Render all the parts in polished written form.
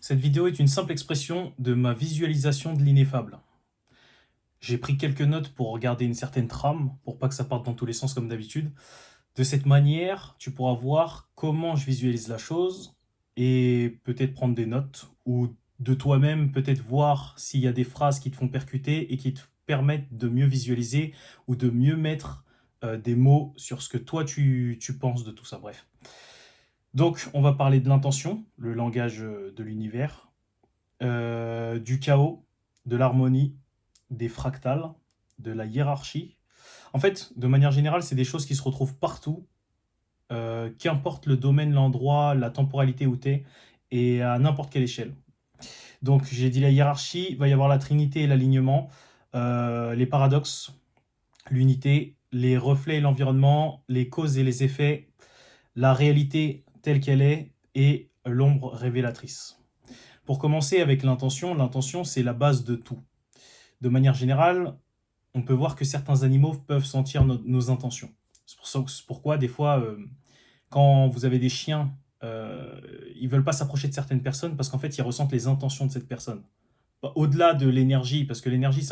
Cette vidéo est une simple expression de ma visualisation de l'ineffable. J'ai pris quelques notes pour regarder une certaine trame, pour pas que ça parte dans tous les sens comme d'habitude. De cette manière, tu pourras voir comment je visualise la chose et peut-être prendre des notes ou de toi-même peut-être voir s'il y a des phrases qui te font percuter et qui te permettent de mieux visualiser ou de mieux mettre des mots sur ce que toi tu penses de tout ça. Bref. Donc, on va parler de l'intention, le langage de l'univers, du chaos, de l'harmonie, des fractales, de la hiérarchie. En fait, de manière générale, c'est des choses qui se retrouvent partout, qu'importe le domaine, l'endroit, la temporalité où tu es, et à n'importe quelle échelle. Donc, j'ai dit la hiérarchie, il va y avoir la trinité et l'alignement, les paradoxes, l'unité, les reflets et l'environnement, les causes et les effets, la réalité telle qu'elle est et l'ombre révélatrice. Pour commencer avec l'intention c'est la base de tout. De manière générale, on peut voir que certains animaux peuvent sentir nos intentions. C'est pourquoi des fois, quand vous avez des chiens, ils veulent pas s'approcher de certaines personnes parce qu'en fait, ils ressentent les intentions de cette personne. Au-delà de l'énergie, parce que l'énergie,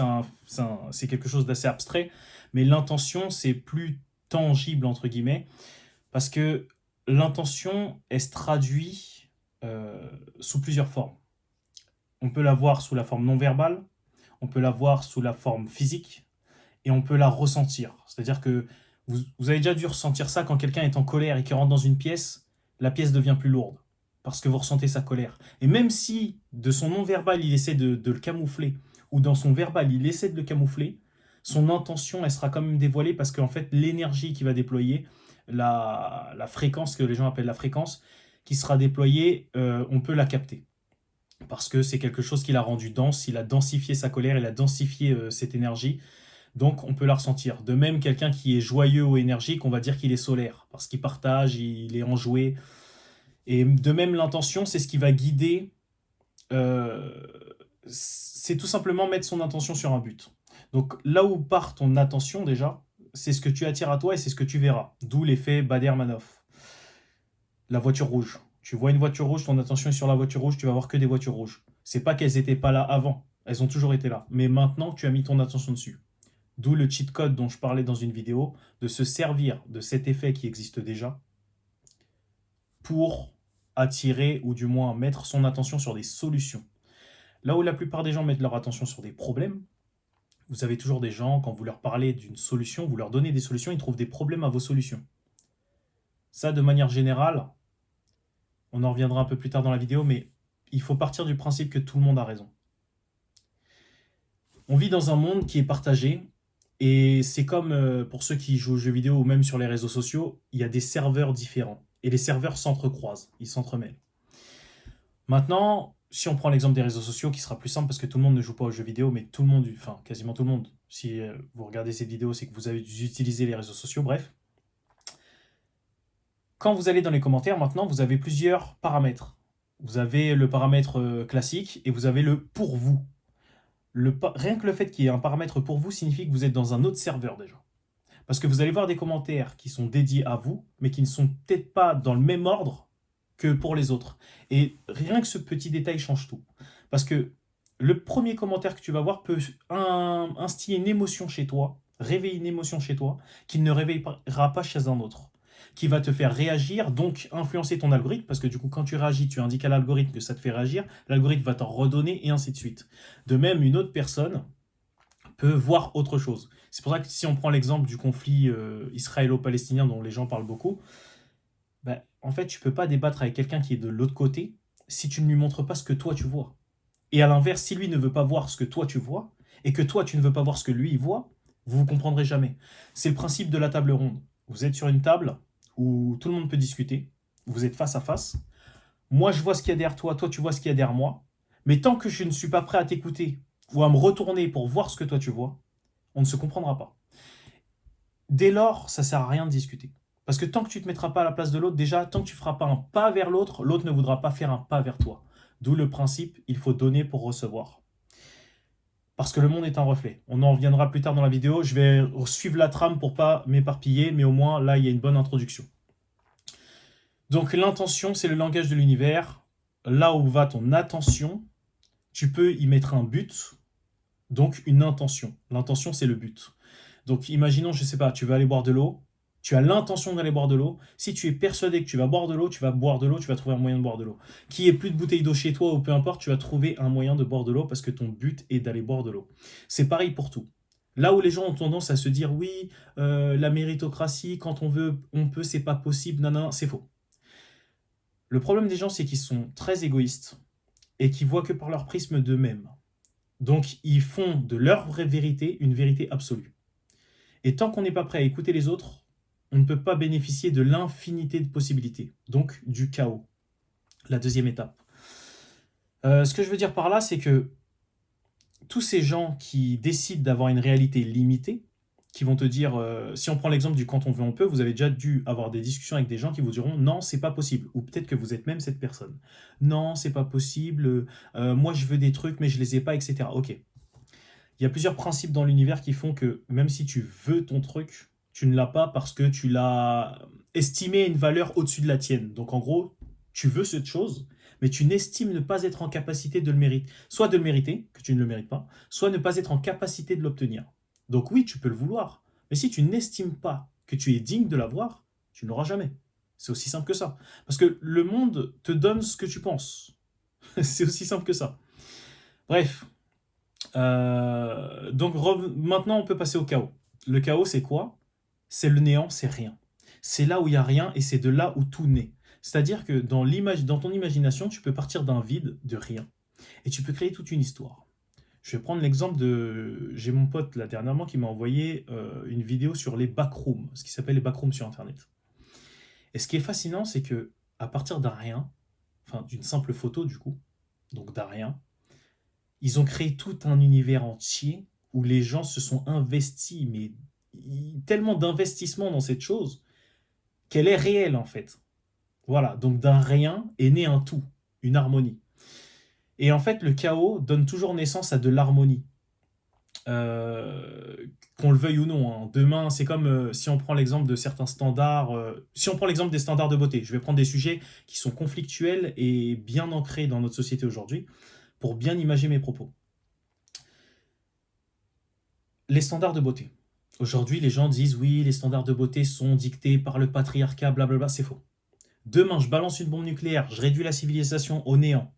c'est quelque chose d'assez abstrait, mais l'intention, c'est plus tangible, entre guillemets, parce que l'intention, elle se traduit sous plusieurs formes. On peut la voir sous la forme non verbale, on peut la voir sous la forme physique, et on peut la ressentir. C'est-à-dire que vous avez déjà dû ressentir ça quand quelqu'un est en colère et qu'il rentre dans une pièce, la pièce devient plus lourde, parce que vous ressentez sa colère. Et même si de son non-verbal, il essaie de le camoufler, ou dans son verbal, il essaie de le camoufler, son intention, elle sera quand même dévoilée, parce qu'en fait, l'énergie qu'il va déployer, la fréquence, que les gens appellent la fréquence, qui sera déployée, on peut la capter parce que c'est quelque chose qui l'a rendu dense, il a densifié sa colère, il a densifié cette énergie, donc on peut la ressentir. De même, quelqu'un qui est joyeux ou énergique, on va dire qu'il est solaire, parce qu'il partage, il est enjoué. Et de même, l'intention, c'est ce qui va guider, euh, c'est tout simplement mettre son intention sur un but. Donc là où part ton attention déjà, c'est ce que tu attires à toi et c'est ce que tu verras. D'où l'effet Bader-Manoff. La voiture rouge. Tu vois une voiture rouge, ton attention est sur la voiture rouge, tu vas voir que des voitures rouges. C'est pas qu'elles étaient pas là avant, elles ont toujours été là. Mais maintenant, tu as mis ton attention dessus. D'où le cheat code dont je parlais dans une vidéo, de se servir de cet effet qui existe déjà pour attirer ou du moins mettre son attention sur des solutions. Là où la plupart des gens mettent leur attention sur des problèmes, vous avez toujours des gens, quand vous leur parlez d'une solution, vous leur donnez des solutions, ils trouvent des problèmes à vos solutions. Ça, de manière générale, on en reviendra un peu plus tard dans la vidéo, mais il faut partir du principe que tout le monde a raison. On vit dans un monde qui est partagé, et c'est comme pour ceux qui jouent aux jeux vidéo ou même sur les réseaux sociaux, il y a des serveurs différents. Et les serveurs s'entrecroisent, ils s'entremêlent. Maintenant, si on prend l'exemple des réseaux sociaux, qui sera plus simple parce que tout le monde ne joue pas aux jeux vidéo, mais tout le monde, enfin quasiment tout le monde, si vous regardez cette vidéo, c'est que vous avez utilisé les réseaux sociaux, bref. Quand vous allez dans les commentaires, maintenant, vous avez plusieurs paramètres. Vous avez le paramètre classique et vous avez le pour vous. Rien que le fait qu'il y ait un paramètre pour vous signifie que vous êtes dans un autre serveur déjà. Parce que vous allez voir des commentaires qui sont dédiés à vous, mais qui ne sont peut-être pas dans le même ordre que pour les autres. Et rien que ce petit détail change tout. Parce que le premier commentaire que tu vas voir peut instiller une émotion chez toi, réveiller une émotion chez toi, qu'il ne réveillera pas chez un autre, qui va te faire réagir, donc influencer ton algorithme, parce que du coup, quand tu réagis, tu indiques à l'algorithme que ça te fait réagir, l'algorithme va t'en redonner, et ainsi de suite. De même, une autre personne peut voir autre chose. C'est pour ça que si on prend l'exemple du conflit israélo-palestinien dont les gens parlent beaucoup, bah, en fait, tu peux pas débattre avec quelqu'un qui est de l'autre côté si tu ne lui montres pas ce que toi tu vois. Et à l'inverse, si lui ne veut pas voir ce que toi tu vois, et que toi tu ne veux pas voir ce que lui il voit, vous vous comprendrez jamais. C'est le principe de la table ronde. Vous êtes sur une table où tout le monde peut discuter, vous êtes face à face. Moi je vois ce qu'il y a derrière toi, toi tu vois ce qu'il y a derrière moi, mais tant que je ne suis pas prêt à t'écouter ou à me retourner pour voir ce que toi tu vois, on ne se comprendra pas. Dès lors, ça sert à rien de discuter. Parce que tant que tu ne te mettras pas à la place de l'autre, déjà, tant que tu ne feras pas un pas vers l'autre, l'autre ne voudra pas faire un pas vers toi. D'où le principe, il faut donner pour recevoir. Parce que le monde est un reflet. On en reviendra plus tard dans la vidéo. Je vais suivre la trame pour pas m'éparpiller, mais au moins là, il y a une bonne introduction. Donc l'intention, c'est le langage de l'univers. là où va ton attention, tu peux y mettre un but, donc une intention. L'intention, c'est le but. Donc imaginons, je sais pas, tu vas aller boire de l'eau, tu as l'intention d'aller boire de l'eau. Si tu es persuadé que tu vas boire de l'eau, tu vas boire de l'eau, tu vas trouver un moyen de boire de l'eau. Qu'il n'y ait plus de bouteille d'eau chez toi ou peu importe, tu vas trouver un moyen de boire de l'eau parce que ton but est d'aller boire de l'eau. C'est pareil pour tout. Là où les gens ont tendance à se dire oui, la méritocratie, quand on veut, on peut, c'est pas possible, non, non, c'est faux. Le problème des gens, c'est qu'ils sont très égoïstes et qu'ils voient que par leur prisme d'eux-mêmes. Donc, ils font de leur vraie vérité une vérité absolue. Et tant qu'on n'est pas prêt à écouter les autres, on ne peut pas bénéficier de l'infinité de possibilités, donc du chaos. La deuxième étape. Ce que je veux dire par là, c'est que tous ces gens qui décident d'avoir une réalité limitée, qui vont te dire, si on prend l'exemple du quand on veut on peut, vous avez déjà dû avoir des discussions avec des gens qui vous diront non, c'est pas possible, ou peut-être que vous êtes même cette personne. Non, c'est pas possible, moi je veux des trucs mais je les ai pas, etc. Ok. Il y a plusieurs principes dans l'univers qui font que même si tu veux ton truc, tu ne l'as pas parce que tu l'as estimé à une valeur au-dessus de la tienne. Donc en gros, tu veux cette chose, mais tu n'estimes ne pas être en capacité de le mériter. Soit de le mériter, que tu ne le mérites pas, soit ne pas être en capacité de l'obtenir. Donc oui, tu peux le vouloir, mais si tu n'estimes pas que tu es digne de l'avoir, tu ne l'auras jamais. C'est aussi simple que ça. Parce que le monde te donne ce que tu penses. C'est aussi simple que ça. Bref, donc maintenant, on peut passer au chaos. Le chaos, c'est quoi? C'est le néant, c'est rien. C'est là où il n'y a rien et c'est de là où tout naît. C'est-à-dire que dans ton imagination, tu peux partir d'un vide, de rien, et tu peux créer toute une histoire. Je vais prendre l'exemple de... J'ai mon pote, là, dernièrement, qui m'a envoyé une vidéo sur les backrooms, ce qui s'appelle les backrooms sur Internet. Et ce qui est fascinant, c'est que à partir d'un rien, enfin d'une simple photo du coup, donc d'un rien, ils ont créé tout un univers entier où les gens se sont investis, mais tellement d'investissement dans cette chose qu'elle est réelle en fait. Voilà, donc d'un rien est né un tout, une harmonie. Et en fait, le chaos donne toujours naissance à de l'harmonie. Euh, qu'on le veuille ou non, hein. Demain, c'est comme si on prend l'exemple de certains standards, si on prend l'exemple des standards de beauté, je vais prendre des sujets qui sont conflictuels et bien ancrés dans notre société aujourd'hui pour bien imager mes propos. Les standards de beauté. Aujourd'hui, les gens disent oui, les standards de beauté sont dictés par le patriarcat, blablabla, c'est faux. Demain, je balance une bombe nucléaire, je réduis la civilisation au néant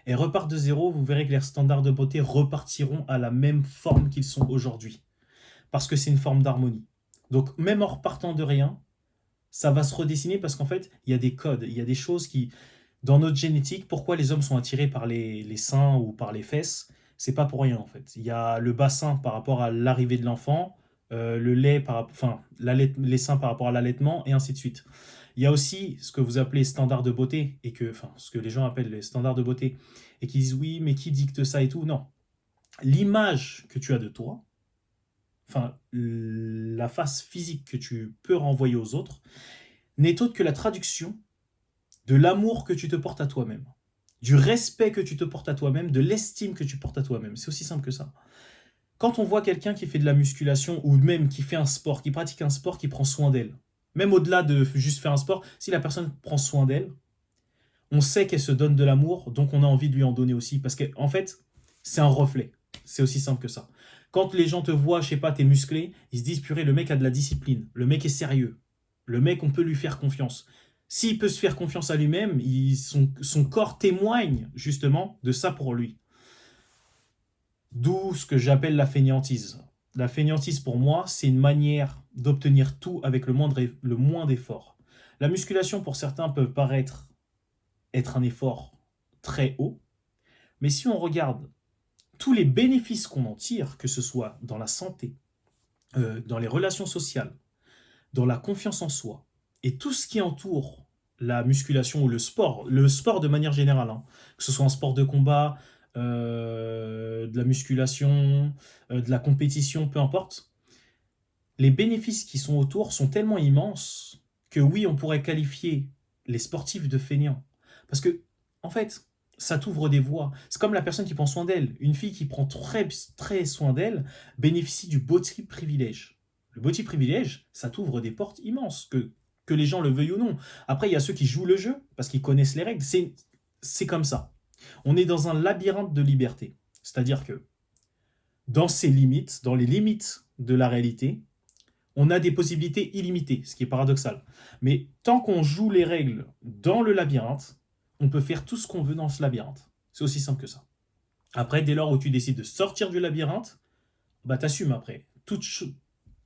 et repart de zéro, vous verrez que les standards de beauté repartiront à la même forme qu'ils sont aujourd'hui. Parce que c'est une forme d'harmonie. Donc, même en repartant de rien, ça va se redessiner parce qu'en fait, il y a des codes, il y a des choses qui, dans notre génétique, pourquoi les hommes sont attirés par les seins ou par les fesses, c'est pas pour rien en fait. Il y a le bassin par rapport à l'arrivée de l'enfant, le lait enfin, les seins par rapport à l'allaitement et ainsi de suite. Il y a aussi ce que vous appelez standards de beauté et que, enfin, ce que les gens appellent les standards de beauté et qui disent oui, mais qui dicte ça et tout. Non, l'image que tu as de toi, enfin, la face physique que tu peux renvoyer aux autres, n'est autre que la traduction de l'amour que tu te portes à toi-même, du respect que tu te portes à toi-même, de l'estime que tu portes à toi-même. C'est aussi simple que ça. Quand on voit quelqu'un qui fait de la musculation ou même qui fait un sport, qui pratique un sport, qui prend soin d'elle, même au-delà de juste faire un sport, si la personne prend soin d'elle, on sait qu'elle se donne de l'amour, donc on a envie de lui en donner aussi, parce qu'en fait, c'est un reflet. C'est aussi simple que ça. Quand les gens te voient, je sais pas, t'es musclé, ils se disent, purée, le mec a de la discipline, le mec est sérieux, le mec, on peut lui faire confiance. S'il peut se faire confiance à lui-même, son corps témoigne justement de ça pour lui. D'où ce que j'appelle la fainéantise. La fainéantise, pour moi, c'est une manière d'obtenir tout avec le moins d'efforts. La musculation, pour certains, peut paraître être un effort très haut, mais si on regarde tous les bénéfices qu'on en tire, que ce soit dans la santé, dans les relations sociales, dans la confiance en soi, et tout ce qui entoure la musculation ou le sport de manière générale, hein, que ce soit un sport de combat, de la musculation, de la compétition, peu importe, les bénéfices qui sont autour sont tellement immenses que oui, on pourrait qualifier les sportifs de fainéants. Parce que, en fait, ça t'ouvre des voies. C'est comme la personne qui prend soin d'elle. Une fille qui prend très, très soin d'elle bénéficie du body privilège. Le body privilège, ça t'ouvre des portes immenses, que les gens le veuillent ou non. Après, il y a ceux qui jouent le jeu parce qu'ils connaissent les règles. c'est comme ça. On est dans un labyrinthe de liberté. C'est-à-dire que dans ces limites, dans les limites de la réalité, on a des possibilités illimitées, ce qui est paradoxal. Mais tant qu'on joue les règles dans le labyrinthe, on peut faire tout ce qu'on veut dans ce labyrinthe. C'est aussi simple que ça. Après, dès lors où tu décides de sortir du labyrinthe, bah t'assumes après.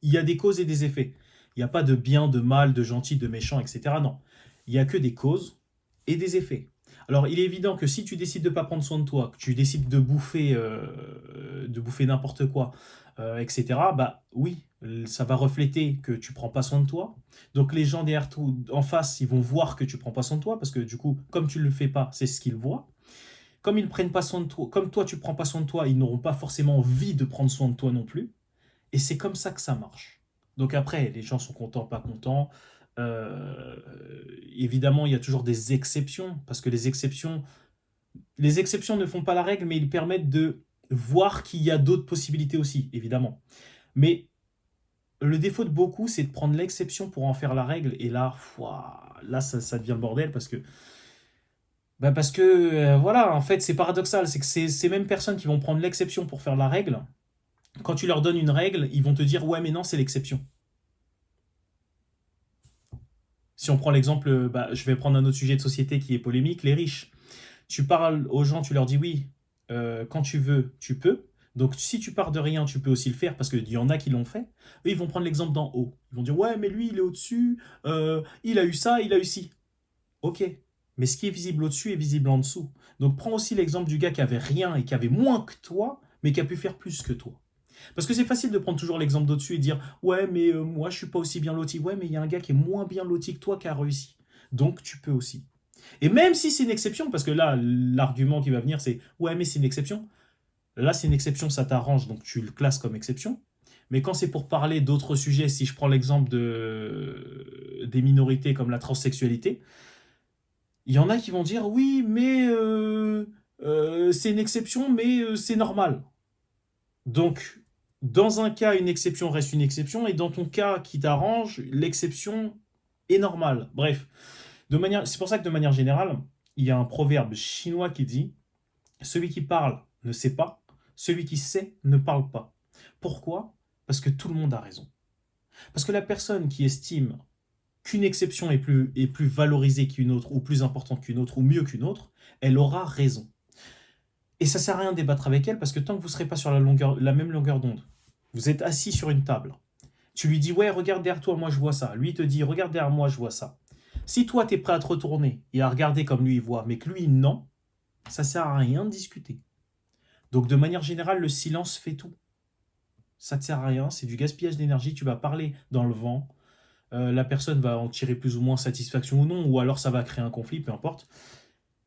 Il y a des causes et des effets. Il n'y a pas de bien, de mal, de gentil, de méchant, etc. Non. Il n'y a que des causes et des effets. Alors, il est évident que si tu décides de ne pas prendre soin de toi, que tu décides de bouffer n'importe quoi, etc., bah oui, ça va refléter que tu prends pas soin de toi. Donc, les gens derrière tout, en face, ils vont voir que tu prends pas soin de toi, parce que du coup, comme tu ne le fais pas, c'est ce qu'ils voient. Comme ils ne prennent pas soin de toi, comme toi, tu ne prends pas soin de toi, ils n'auront pas forcément envie de prendre soin de toi non plus. Et c'est comme ça que ça marche. Donc après, les gens sont contents, pas contents. Euh, Évidemment, il y a toujours des exceptions, parce que les exceptions ne font pas la règle, mais ils permettent de voir qu'il y a d'autres possibilités aussi, évidemment. Mais le défaut de beaucoup, c'est de prendre l'exception pour en faire la règle, et là, là ça devient le bordel, parce que voilà, en fait, c'est paradoxal, c'est que ces mêmes personnes qui vont prendre l'exception pour faire la règle, quand tu leur donnes une règle, ils vont te dire, ouais, mais non, c'est l'exception. Si on prend l'exemple, je vais prendre un autre sujet de société qui est polémique, les riches. Tu parles aux gens, tu leur dis oui, quand tu veux, tu peux. Donc si tu pars de rien, tu peux aussi le faire parce qu'il y en a qui l'ont fait. Eux, ils vont prendre l'exemple d'en haut. Ils vont dire ouais, mais lui, il est au-dessus, il a eu ça, il a eu ci. Ok, mais ce qui est visible au-dessus est visible en dessous. Donc prends aussi l'exemple du gars qui avait rien et qui avait moins que toi, mais qui a pu faire plus que toi. Parce que c'est facile de prendre toujours l'exemple d'au-dessus et dire ouais, mais moi je suis pas aussi bien loti. Ouais, mais il y a un gars qui est moins bien loti que toi qui a réussi. Donc tu peux aussi. Et même si c'est une exception, parce que là, l'argument qui va venir, c'est ouais, mais c'est une exception. Là, c'est une exception, ça t'arrange, donc tu le classes comme exception. Mais quand c'est pour parler d'autres sujets, si je prends l'exemple des minorités comme la transsexualité, il y en a qui vont dire oui, mais c'est une exception, mais c'est normal. Donc, dans un cas, une exception reste une exception, et dans ton cas qui t'arrange, l'exception est normale. Bref, c'est pour ça que de manière générale, il y a un proverbe chinois qui dit celui qui parle ne sait pas, celui qui sait ne parle pas. Pourquoi? Parce que tout le monde a raison. Parce que la personne qui estime qu'une exception est plus valorisée qu'une autre, ou plus importante qu'une autre, ou mieux qu'une autre, elle aura raison. Et ça sert à rien de débattre avec elle parce que tant que vous ne serez pas sur la même longueur d'onde, vous êtes assis sur une table. Tu lui dis ouais, regarde derrière toi, moi je vois ça. Lui il te dit regarde derrière moi, je vois ça. Si toi tu es prêt à te retourner et à regarder comme lui il voit, mais que lui non, ça sert à rien de discuter. Donc de manière générale, le silence fait tout. Ça ne te sert à rien, c'est du gaspillage d'énergie, tu vas parler dans le vent, la personne va en tirer plus ou moins satisfaction ou non, ou alors ça va créer un conflit, peu importe.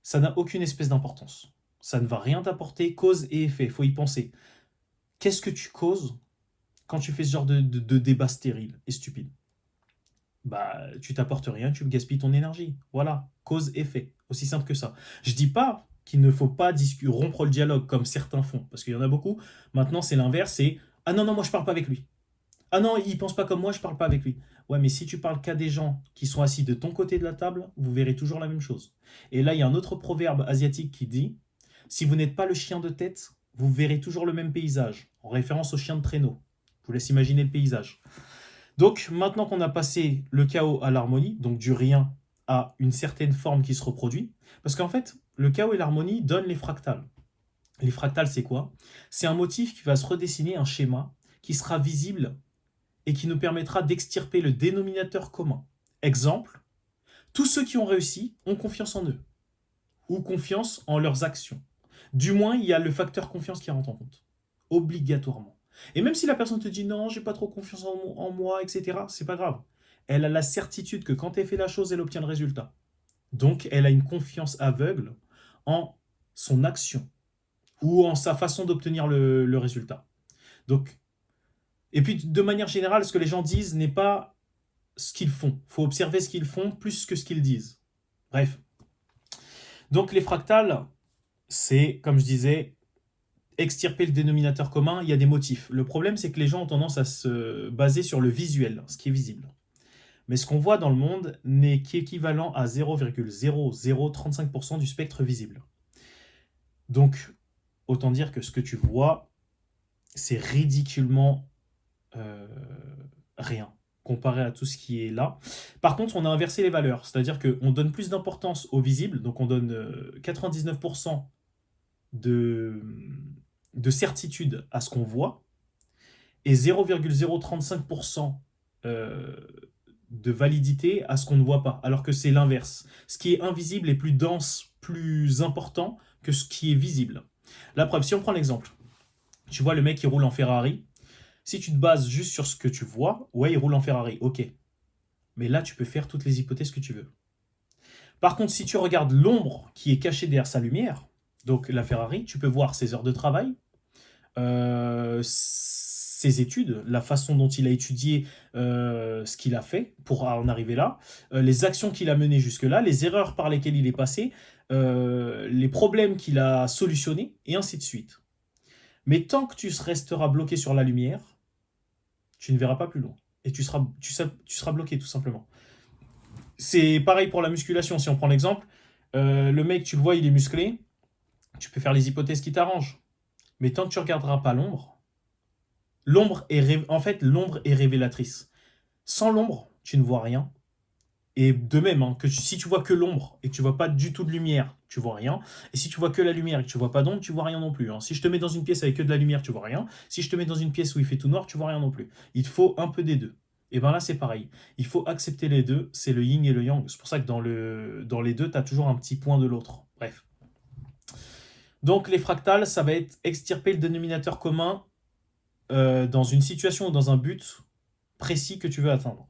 Ça n'a aucune espèce d'importance. Ça ne va rien t'apporter, cause et effet, il faut y penser. Qu'est-ce que tu causes quand tu fais ce genre de débat stérile et stupide? Bah, tu t'apportes rien, tu gaspilles ton énergie. Voilà, cause-effet, aussi simple que ça. Je dis pas qu'il ne faut pas rompre le dialogue comme certains font, parce qu'il y en a beaucoup. Maintenant, c'est l'inverse, c'est ah non, non, moi je parle pas avec lui. Ah non, il pense pas comme moi, je parle pas avec lui. Ouais, mais si tu parles qu'à des gens qui sont assis de ton côté de la table, vous verrez toujours la même chose. Et là, il y a un autre proverbe asiatique qui dit si vous n'êtes pas le chien de tête, vous verrez toujours le même paysage, en référence au chien de traîneau. Je vous laisse imaginer le paysage. Donc, maintenant qu'on a passé le chaos à l'harmonie, donc du rien à une certaine forme qui se reproduit, parce qu'en fait, le chaos et l'harmonie donnent les fractales. Les fractales, c'est quoi? C'est un motif qui va se redessiner, un schéma, qui sera visible et qui nous permettra d'extirper le dénominateur commun. Exemple, tous ceux qui ont réussi ont confiance en eux, ou confiance en leurs actions. Du moins, il y a le facteur confiance qui rentre en compte, obligatoirement. Et même si la personne te dit non, j'ai pas trop confiance en moi, etc., c'est pas grave. Elle a la certitude que quand elle fait la chose, elle obtient le résultat. Donc, elle a une confiance aveugle en son action ou en sa façon d'obtenir le résultat. Donc, et puis, de manière générale, ce que les gens disent n'est pas ce qu'ils font. Il faut observer ce qu'ils font plus que ce qu'ils disent. Bref. Donc, les fractales, c'est, comme je disais, extirper le dénominateur commun, il y a des motifs. Le problème, c'est que les gens ont tendance à se baser sur le visuel, ce qui est visible. Mais ce qu'on voit dans le monde n'est qu'équivalent à 0,0035% du spectre visible. Donc, autant dire que ce que tu vois, c'est ridiculement euh, rien comparé à tout ce qui est là. Par contre, on a inversé les valeurs, c'est-à-dire qu'on donne plus d'importance au visible, donc on donne 99% de, de certitude à ce qu'on voit et 0,035% euh, de validité à ce qu'on ne voit pas, alors que c'est l'inverse. Ce qui est invisible est plus dense, plus important que ce qui est visible. La preuve, si on prend l'exemple, tu vois le mec qui roule en Ferrari, si tu te bases juste sur ce que tu vois, ouais, il roule en Ferrari, ok. Mais là, tu peux faire toutes les hypothèses que tu veux. Par contre, si tu regardes l'ombre qui est cachée derrière sa lumière, donc la Ferrari, tu peux voir ses heures de travail, ses études, la façon dont il a étudié ce qu'il a fait pour en arriver là, les actions qu'il a menées jusque-là, les erreurs par lesquelles il est passé, les problèmes qu'il a solutionnés, et ainsi de suite. Mais tant que tu resteras bloqué sur la lumière, tu ne verras pas plus loin. Et tu seras bloqué tout simplement. C'est pareil pour la musculation, si on prend l'exemple. Le mec, tu le vois, il est musclé, tu peux faire les hypothèses qui t'arrangent. Mais tant que tu regarderas pas l'ombre, en fait, l'ombre est révélatrice. Sans l'ombre, tu ne vois rien. Et de même, hein, si tu vois que l'ombre et que tu vois pas du tout de lumière, tu vois rien. Et si tu vois que la lumière et que tu vois pas d'ombre, tu vois rien non plus, hein. Si je te mets dans une pièce avec que de la lumière, tu vois rien. Si je te mets dans une pièce où il fait tout noir, tu vois rien non plus. Il te faut un peu des deux. Et bien là, c'est pareil. Il faut accepter les deux. C'est le yin et le yang. C'est pour ça que dans les deux, tu as toujours un petit point de l'autre. Bref. Donc les fractales, ça va être extirper le dénominateur commun dans une situation ou dans un but précis que tu veux atteindre.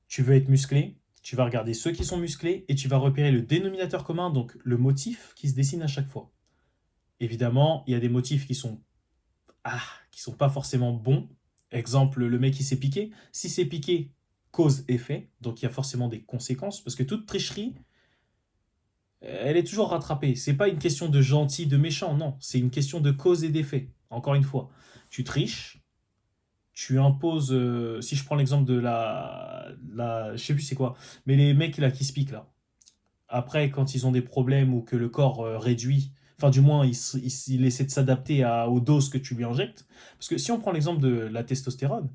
Tu veux être musclé, tu vas regarder ceux qui sont musclés et tu vas repérer le dénominateur commun, donc le motif qui se dessine à chaque fois. Évidemment, il y a des motifs qui sont pas forcément bons. Exemple, le mec qui s'est piqué. Si c'est piqué, cause-effet, donc il y a forcément des conséquences, parce que toute tricherie, elle est toujours rattrapée. C'est pas une question de gentil, de méchant, non. C'est une question de cause et d'effet. Encore une fois, tu triches, tu imposes. Si je prends l'exemple de je sais plus c'est quoi, mais les mecs là qui se piquent là. Après, quand ils ont des problèmes ou que le corps réduit, enfin du moins il essaie de s'adapter aux doses que tu lui injectes. Parce que si on prend l'exemple de la testostérone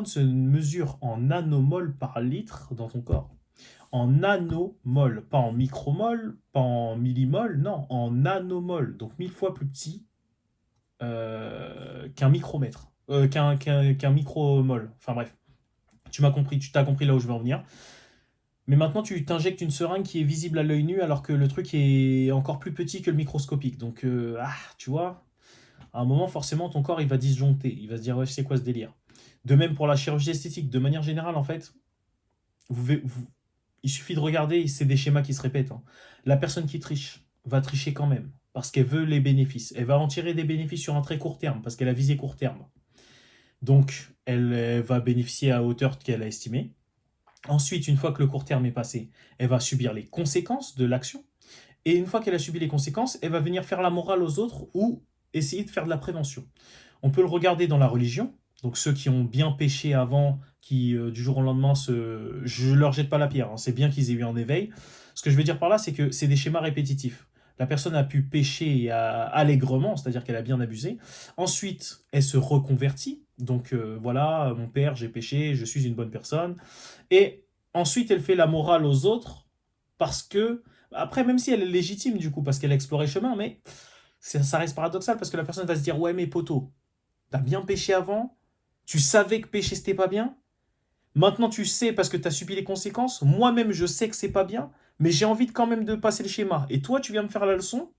se mesure en nanomol par litre dans ton corps. En nanomol, pas en micromol, pas en millimol, non, en nanomol, donc 1000 fois plus petit qu'un micromètre, qu'un micromol. Enfin bref, tu m'as compris, tu t'as compris là où je veux en venir. Mais maintenant, tu t'injectes une seringue qui est visible à l'œil nu alors que le truc est encore plus petit que le microscopique. Donc, tu vois, à un moment, forcément, ton corps, il va disjoncter. Il va se dire, ouais, c'est quoi ce délire? De même pour la chirurgie esthétique. De manière générale, en fait, il suffit de regarder, c'est des schémas qui se répètent, hein. La personne qui triche va tricher quand même parce qu'elle veut les bénéfices. Elle va en tirer des bénéfices sur un très court terme parce qu'elle a visé court terme. Donc, elle va bénéficier à hauteur qu'elle a estimée. Ensuite, une fois que le court terme est passé, elle va subir les conséquences de l'action. Et une fois qu'elle a subi les conséquences, elle va venir faire la morale aux autres ou essayer de faire de la prévention. On peut le regarder dans la religion. Donc ceux qui ont bien péché avant, qui du jour au lendemain je leur jette pas la pierre, hein, c'est bien qu'ils aient eu un éveil. Ce que je veux dire par là, c'est que c'est des schémas répétitifs. La personne a pu pécher allègrement, c'est-à-dire qu'elle a bien abusé. Ensuite, elle se reconvertit. Donc voilà, mon père, j'ai péché, je suis une bonne personne. Et ensuite, elle fait la morale aux autres parce que, après, même si elle est légitime du coup, parce qu'elle a exploré le chemin, mais ça reste paradoxal parce que la personne va se dire, ouais, mais poteau, t'as bien péché avant, tu savais que pécher c'était pas bien, maintenant tu sais parce que t'as subi les conséquences, moi-même je sais que c'est pas bien, mais j'ai envie quand même de passer le schéma. Et toi, tu viens me faire la leçon,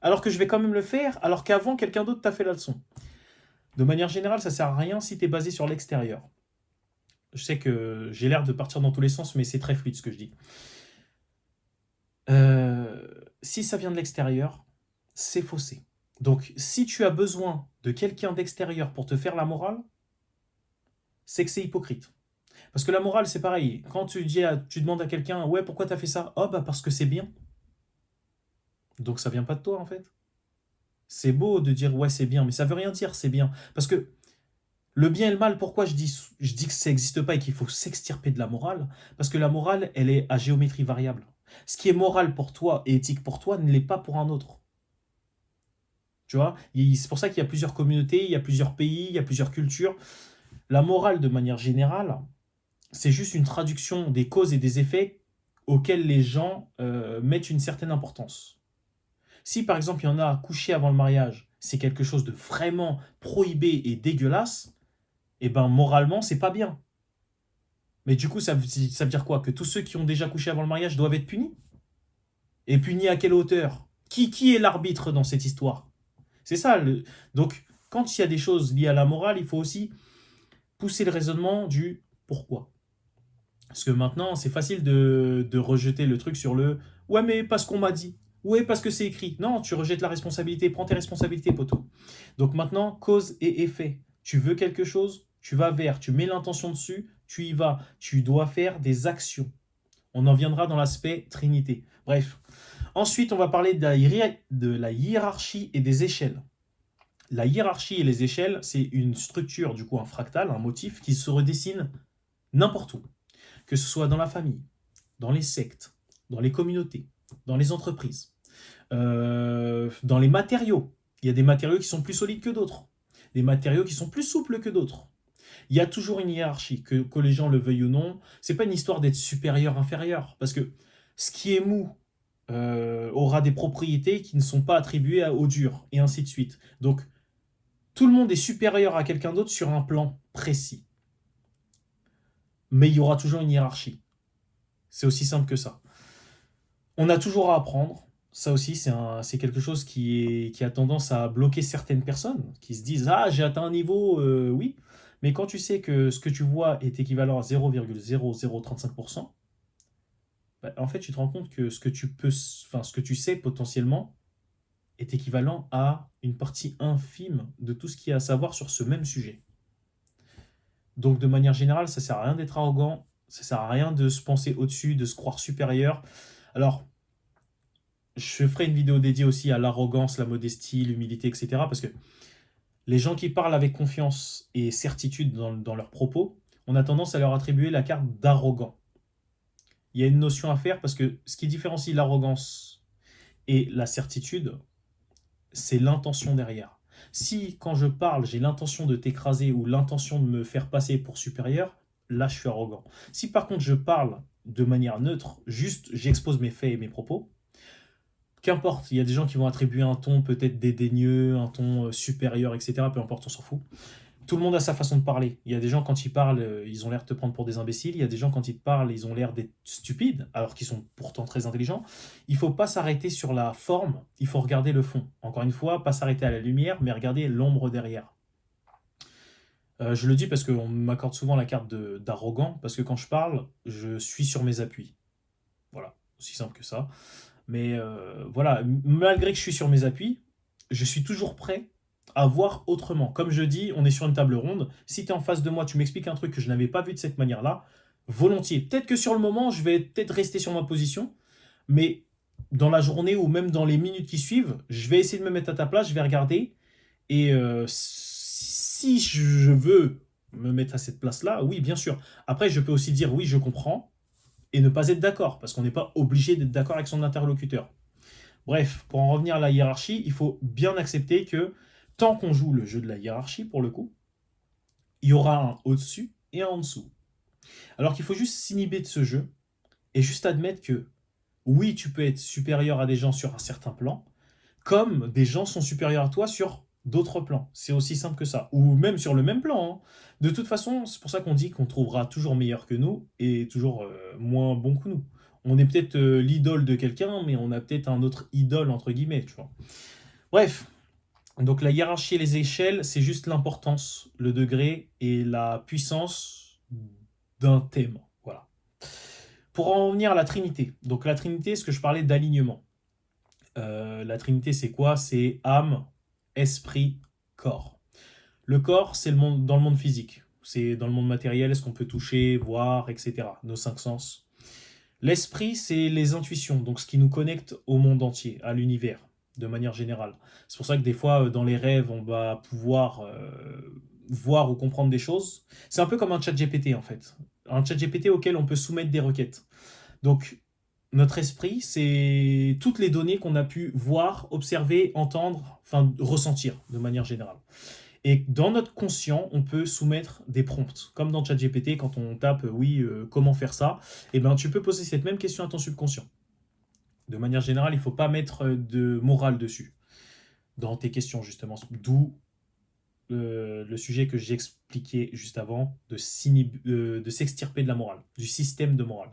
alors que je vais quand même le faire, alors qu'avant, quelqu'un d'autre t'a fait la leçon. De manière générale, ça sert à rien si t'es basé sur l'extérieur. Je sais que j'ai l'air de partir dans tous les sens, mais c'est très fluide ce que je dis. Si ça vient de l'extérieur, c'est faussé. Donc, si tu as besoin de quelqu'un d'extérieur pour te faire la morale, c'est que c'est hypocrite. Parce que la morale, c'est pareil. Quand tu demandes à quelqu'un, ouais, pourquoi t'as fait ça? Oh, bah parce que c'est bien. Donc ça vient pas de toi, en fait. C'est beau de dire, ouais, c'est bien, mais ça veut rien dire, c'est bien. Parce que Le bien et le mal, pourquoi je dis que ça n'existe pas et qu'il faut s'extirper de la morale? Parce que la morale, elle est à géométrie variable. Ce qui est moral pour toi et éthique pour toi ne l'est pas pour un autre. Tu vois? C'est pour ça qu'il y a plusieurs communautés, il y a plusieurs pays, il y a plusieurs cultures. La morale, de manière générale, c'est juste une traduction des causes et des effets auxquels les gens mettent une certaine importance. Si par exemple il y en a couché avant le mariage, c'est quelque chose de vraiment prohibé et dégueulasse, et ben moralement c'est pas bien. Mais du coup ça veut dire quoi? Que tous ceux qui ont déjà couché avant le mariage doivent être punis? Et punis à quelle hauteur? Qui est l'arbitre dans cette histoire? C'est ça. Donc quand il y a des choses liées à la morale, il faut aussi pousser le raisonnement du pourquoi. Parce que maintenant, c'est facile de rejeter le truc sur le ouais, mais parce qu'on m'a dit. Ouais, parce que c'est écrit. Non, tu rejettes la responsabilité. Prends tes responsabilités, poteau. Donc maintenant, cause et effet. Tu veux quelque chose, tu vas vers, tu mets l'intention dessus, tu y vas. Tu dois faire des actions. On en viendra dans l'aspect trinité. Bref. Ensuite, on va parler de la hiérarchie et des échelles. La hiérarchie et les échelles, c'est une structure, du coup, un fractal, un motif qui se redessine n'importe où. Que ce soit dans la famille, dans les sectes, dans les communautés, dans les entreprises, dans les matériaux. Il y a des matériaux qui sont plus solides que d'autres, des matériaux qui sont plus souples que d'autres. Il y a toujours une hiérarchie, que les gens le veuillent ou non. C'est pas une histoire d'être supérieur, inférieur, parce que ce qui est mou aura des propriétés qui ne sont pas attribuées au dur, et ainsi de suite. Donc, tout le monde est supérieur à quelqu'un d'autre sur un plan précis. Mais il y aura toujours une hiérarchie. C'est aussi simple que ça. On a toujours à apprendre. Ça aussi, c'est quelque chose qui a tendance à bloquer certaines personnes, qui se disent ah, j'ai atteint un niveau, oui. Mais quand tu sais que ce que tu vois est équivalent à 0,0035%, bah, en fait, tu te rends compte que ce que tu sais potentiellement est équivalent à une partie infime de tout ce qu'il y a à savoir sur ce même sujet. Donc, de manière générale, ça sert à rien d'être arrogant, ça sert à rien de se penser au-dessus, de se croire supérieur. Alors, je ferai une vidéo dédiée aussi à l'arrogance, la modestie, l'humilité, etc. Parce que les gens qui parlent avec confiance et certitude dans leurs propos, on a tendance à leur attribuer la carte d'arrogant. Il y a une notion à faire parce que ce qui différencie l'arrogance et la certitude, c'est l'intention derrière. Si quand je parle, j'ai l'intention de t'écraser ou l'intention de me faire passer pour supérieur, là je suis arrogant. Si par contre je parle de manière neutre, juste j'expose mes faits et mes propos, qu'importe, il y a des gens qui vont attribuer un ton peut-être dédaigneux, un ton supérieur, etc. Peu importe, on s'en fout. Tout le monde a sa façon de parler. Il y a des gens, quand ils parlent, ils ont l'air de te prendre pour des imbéciles. Il y a des gens, quand ils te parlent, ils ont l'air d'être stupides, alors qu'ils sont pourtant très intelligents. Il ne faut pas s'arrêter sur la forme, il faut regarder le fond. Encore une fois, pas s'arrêter à la lumière, mais regarder l'ombre derrière. Je le dis parce qu'on m'accorde souvent la carte d'arrogant, parce que quand je parle, je suis sur mes appuis. Voilà, aussi simple que ça. Mais voilà, malgré que je suis sur mes appuis, je suis toujours prêt à voir autrement. Comme je dis, on est sur une table ronde. Si tu es en face de moi, tu m'expliques un truc que je n'avais pas vu de cette manière-là, volontiers. Peut-être que sur le moment, je vais peut-être rester sur ma position, mais dans la journée ou même dans les minutes qui suivent, je vais essayer de me mettre à ta place, je vais regarder. Et si je veux me mettre à cette place-là, oui, bien sûr. Après, je peux aussi dire oui, je comprends et ne pas être d'accord, parce qu'on n'est pas obligé d'être d'accord avec son interlocuteur. Bref, pour en revenir à la hiérarchie, il faut bien accepter que tant qu'on joue le jeu de la hiérarchie, pour le coup, il y aura un au-dessus et un en dessous. Alors qu'il faut juste s'inhiber de ce jeu et juste admettre que oui, tu peux être supérieur à des gens sur un certain plan, comme des gens sont supérieurs à toi sur d'autres plans. C'est aussi simple que ça. Ou même sur le même plan, hein. De toute façon, c'est pour ça qu'on dit qu'on trouvera toujours meilleur que nous et toujours moins bon que nous. On est peut-être l'idole de quelqu'un, mais on a peut-être un autre idole, entre guillemets, tu vois. Bref, donc la hiérarchie et les échelles, c'est juste l'importance, le degré et la puissance d'un thème. Voilà. Pour en revenir à la Trinité. Donc la Trinité, ce que je parlais d'alignement. La Trinité, c'est quoi? C'est âme, esprit, corps. Le corps, c'est dans le monde physique. C'est dans le monde matériel, ce qu'on peut toucher, voir, etc. Nos cinq sens. L'esprit, c'est les intuitions, donc ce qui nous connecte au monde entier, à l'univers, de manière générale. C'est pour ça que des fois, dans les rêves, on va pouvoir voir ou comprendre des choses. C'est un peu comme un chat GPT en fait. Un chat GPT auquel on peut soumettre des requêtes. Donc, notre esprit, c'est toutes les données qu'on a pu voir, observer, entendre, enfin ressentir de manière générale. Et dans notre conscient, on peut soumettre des prompts. Comme dans ChatGPT, quand on tape oui, comment faire ça, et ben tu peux poser cette même question à ton subconscient. De manière générale, il ne faut pas mettre de morale dessus, dans tes questions justement. D'où le sujet que j'ai expliqué juste avant, de s'extirper de la morale, du système de morale.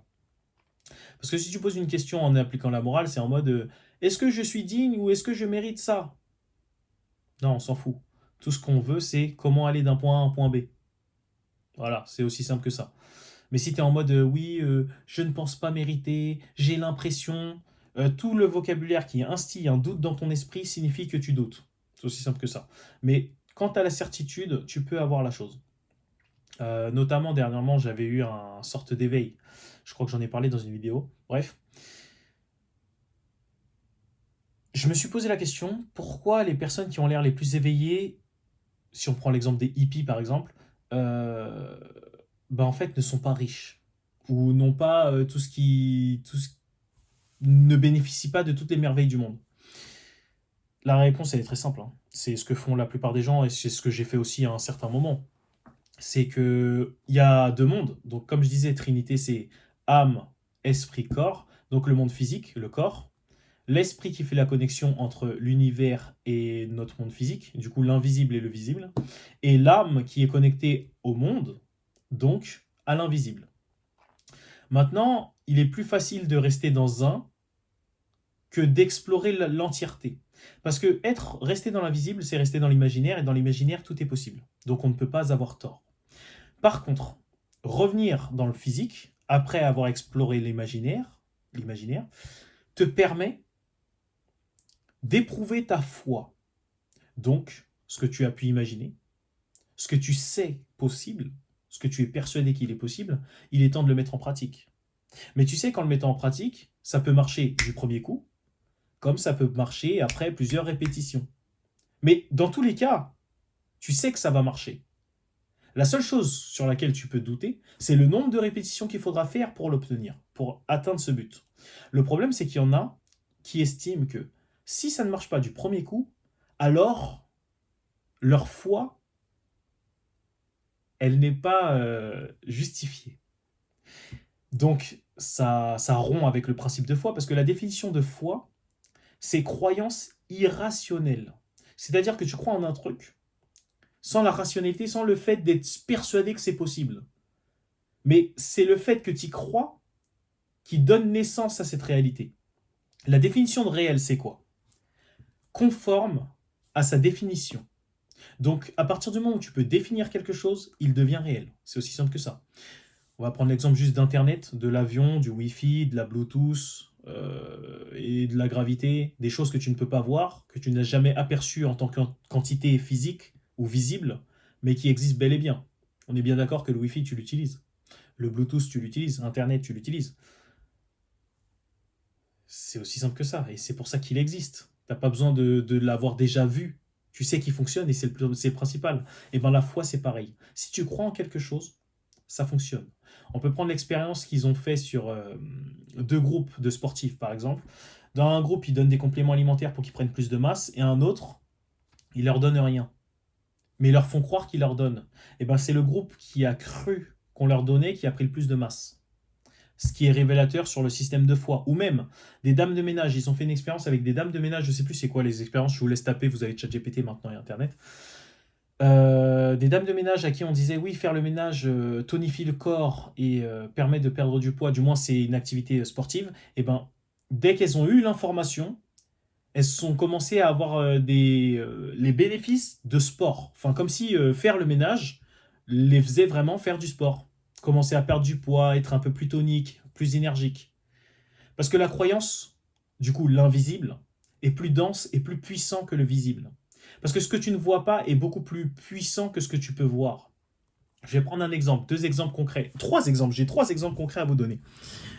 Parce que si tu poses une question en appliquant la morale, c'est en mode est-ce que je suis digne ou est-ce que je mérite ça? Non, on s'en fout. Tout ce qu'on veut, c'est comment aller d'un point A à un point B. Voilà, c'est aussi simple que ça. Mais si tu es en mode oui, je ne pense pas mériter, j'ai l'impression, tout le vocabulaire qui instille un doute dans ton esprit signifie que tu doutes. C'est aussi simple que ça. Mais quant à la certitude, tu peux avoir la chose. Notamment, dernièrement, j'avais eu un sorte d'éveil. Je crois que j'en ai parlé dans une vidéo. Bref. Je me suis posé la question, pourquoi les personnes qui ont l'air les plus éveillées, si on prend l'exemple des hippies par exemple, euh, bah en fait ne sont pas riches ou n'ont pas ne bénéficient pas de toutes les merveilles du monde. La réponse elle est très simple, hein. C'est ce que font la plupart des gens et c'est ce que j'ai fait aussi à un certain moment. C'est que il y a deux mondes. Donc comme je disais, Trinité c'est âme, esprit, corps. Donc le monde physique, le corps. L'esprit qui fait la connexion entre l'univers et notre monde physique, du coup l'invisible et le visible, et l'âme qui est connectée au monde, donc à l'invisible. Maintenant, il est plus facile de rester dans un que d'explorer l'entièreté. Parce que rester dans l'invisible, c'est rester dans l'imaginaire, et dans l'imaginaire, tout est possible. Donc on ne peut pas avoir tort. Par contre, revenir dans le physique, après avoir exploré l'imaginaire, te permet d'éprouver ta foi. Donc, ce que tu as pu imaginer, ce que tu sais possible, ce que tu es persuadé qu'il est possible, il est temps de le mettre en pratique. Mais tu sais qu'en le mettant en pratique, ça peut marcher du premier coup, comme ça peut marcher après plusieurs répétitions. Mais dans tous les cas, tu sais que ça va marcher. La seule chose sur laquelle tu peux douter, c'est le nombre de répétitions qu'il faudra faire pour l'obtenir, pour atteindre ce but. Le problème, c'est qu'il y en a qui estiment que si ça ne marche pas du premier coup, alors leur foi, elle n'est pas justifiée. Donc, ça rompt avec le principe de foi, parce que la définition de foi, c'est croyance irrationnelle. C'est-à-dire que tu crois en un truc, sans la rationalité, sans le fait d'être persuadé que c'est possible. Mais c'est le fait que tu y crois qui donne naissance à cette réalité. La définition de réel, c'est quoi? Conforme à sa définition. Donc, à partir du moment où tu peux définir quelque chose, il devient réel. C'est aussi simple que ça. On va prendre l'exemple juste d'Internet, de l'avion, du Wi-Fi, de la Bluetooth et de la gravité, des choses que tu ne peux pas voir, que tu n'as jamais aperçues en tant que quantité physique ou visible, mais qui existent bel et bien. On est bien d'accord que le Wi-Fi, tu l'utilises. Le Bluetooth, tu l'utilises. Internet, tu l'utilises. C'est aussi simple que ça, et c'est pour ça qu'il existe. T'as pas besoin de l'avoir déjà vu. Tu sais qu'il fonctionne et c'est le principal. Et bien la foi, c'est pareil. Si tu crois en quelque chose, ça fonctionne. On peut prendre l'expérience qu'ils ont fait sur deux groupes de sportifs, par exemple. Dans un groupe, ils donnent des compléments alimentaires pour qu'ils prennent plus de masse, et un autre, ils leur donnent rien. Mais ils leur font croire qu'ils leur donnent. Et ben c'est le groupe qui a cru qu'on leur donnait qui a pris le plus de masse, ce qui est révélateur sur le système de foi. Ou même des dames de ménage. Ils ont fait une expérience avec des dames de ménage. Je ne sais plus c'est quoi les expériences. Je vous laisse taper. Vous avez ChatGPT maintenant et Internet. Des dames de ménage à qui on disait oui, faire le ménage tonifie le corps et permet de perdre du poids. Du moins, c'est une activité sportive. Et ben, dès qu'elles ont eu l'information, elles sont commencées à avoir les bénéfices de sport. Enfin, comme si faire le ménage les faisait vraiment faire du sport. Commencer à perdre du poids, être un peu plus tonique, plus énergique. Parce que la croyance, du coup, l'invisible, est plus dense et plus puissant que le visible. Parce que ce que tu ne vois pas est beaucoup plus puissant que ce que tu peux voir. Je vais prendre un exemple, deux exemples concrets, trois exemples, j'ai trois exemples concrets à vous donner.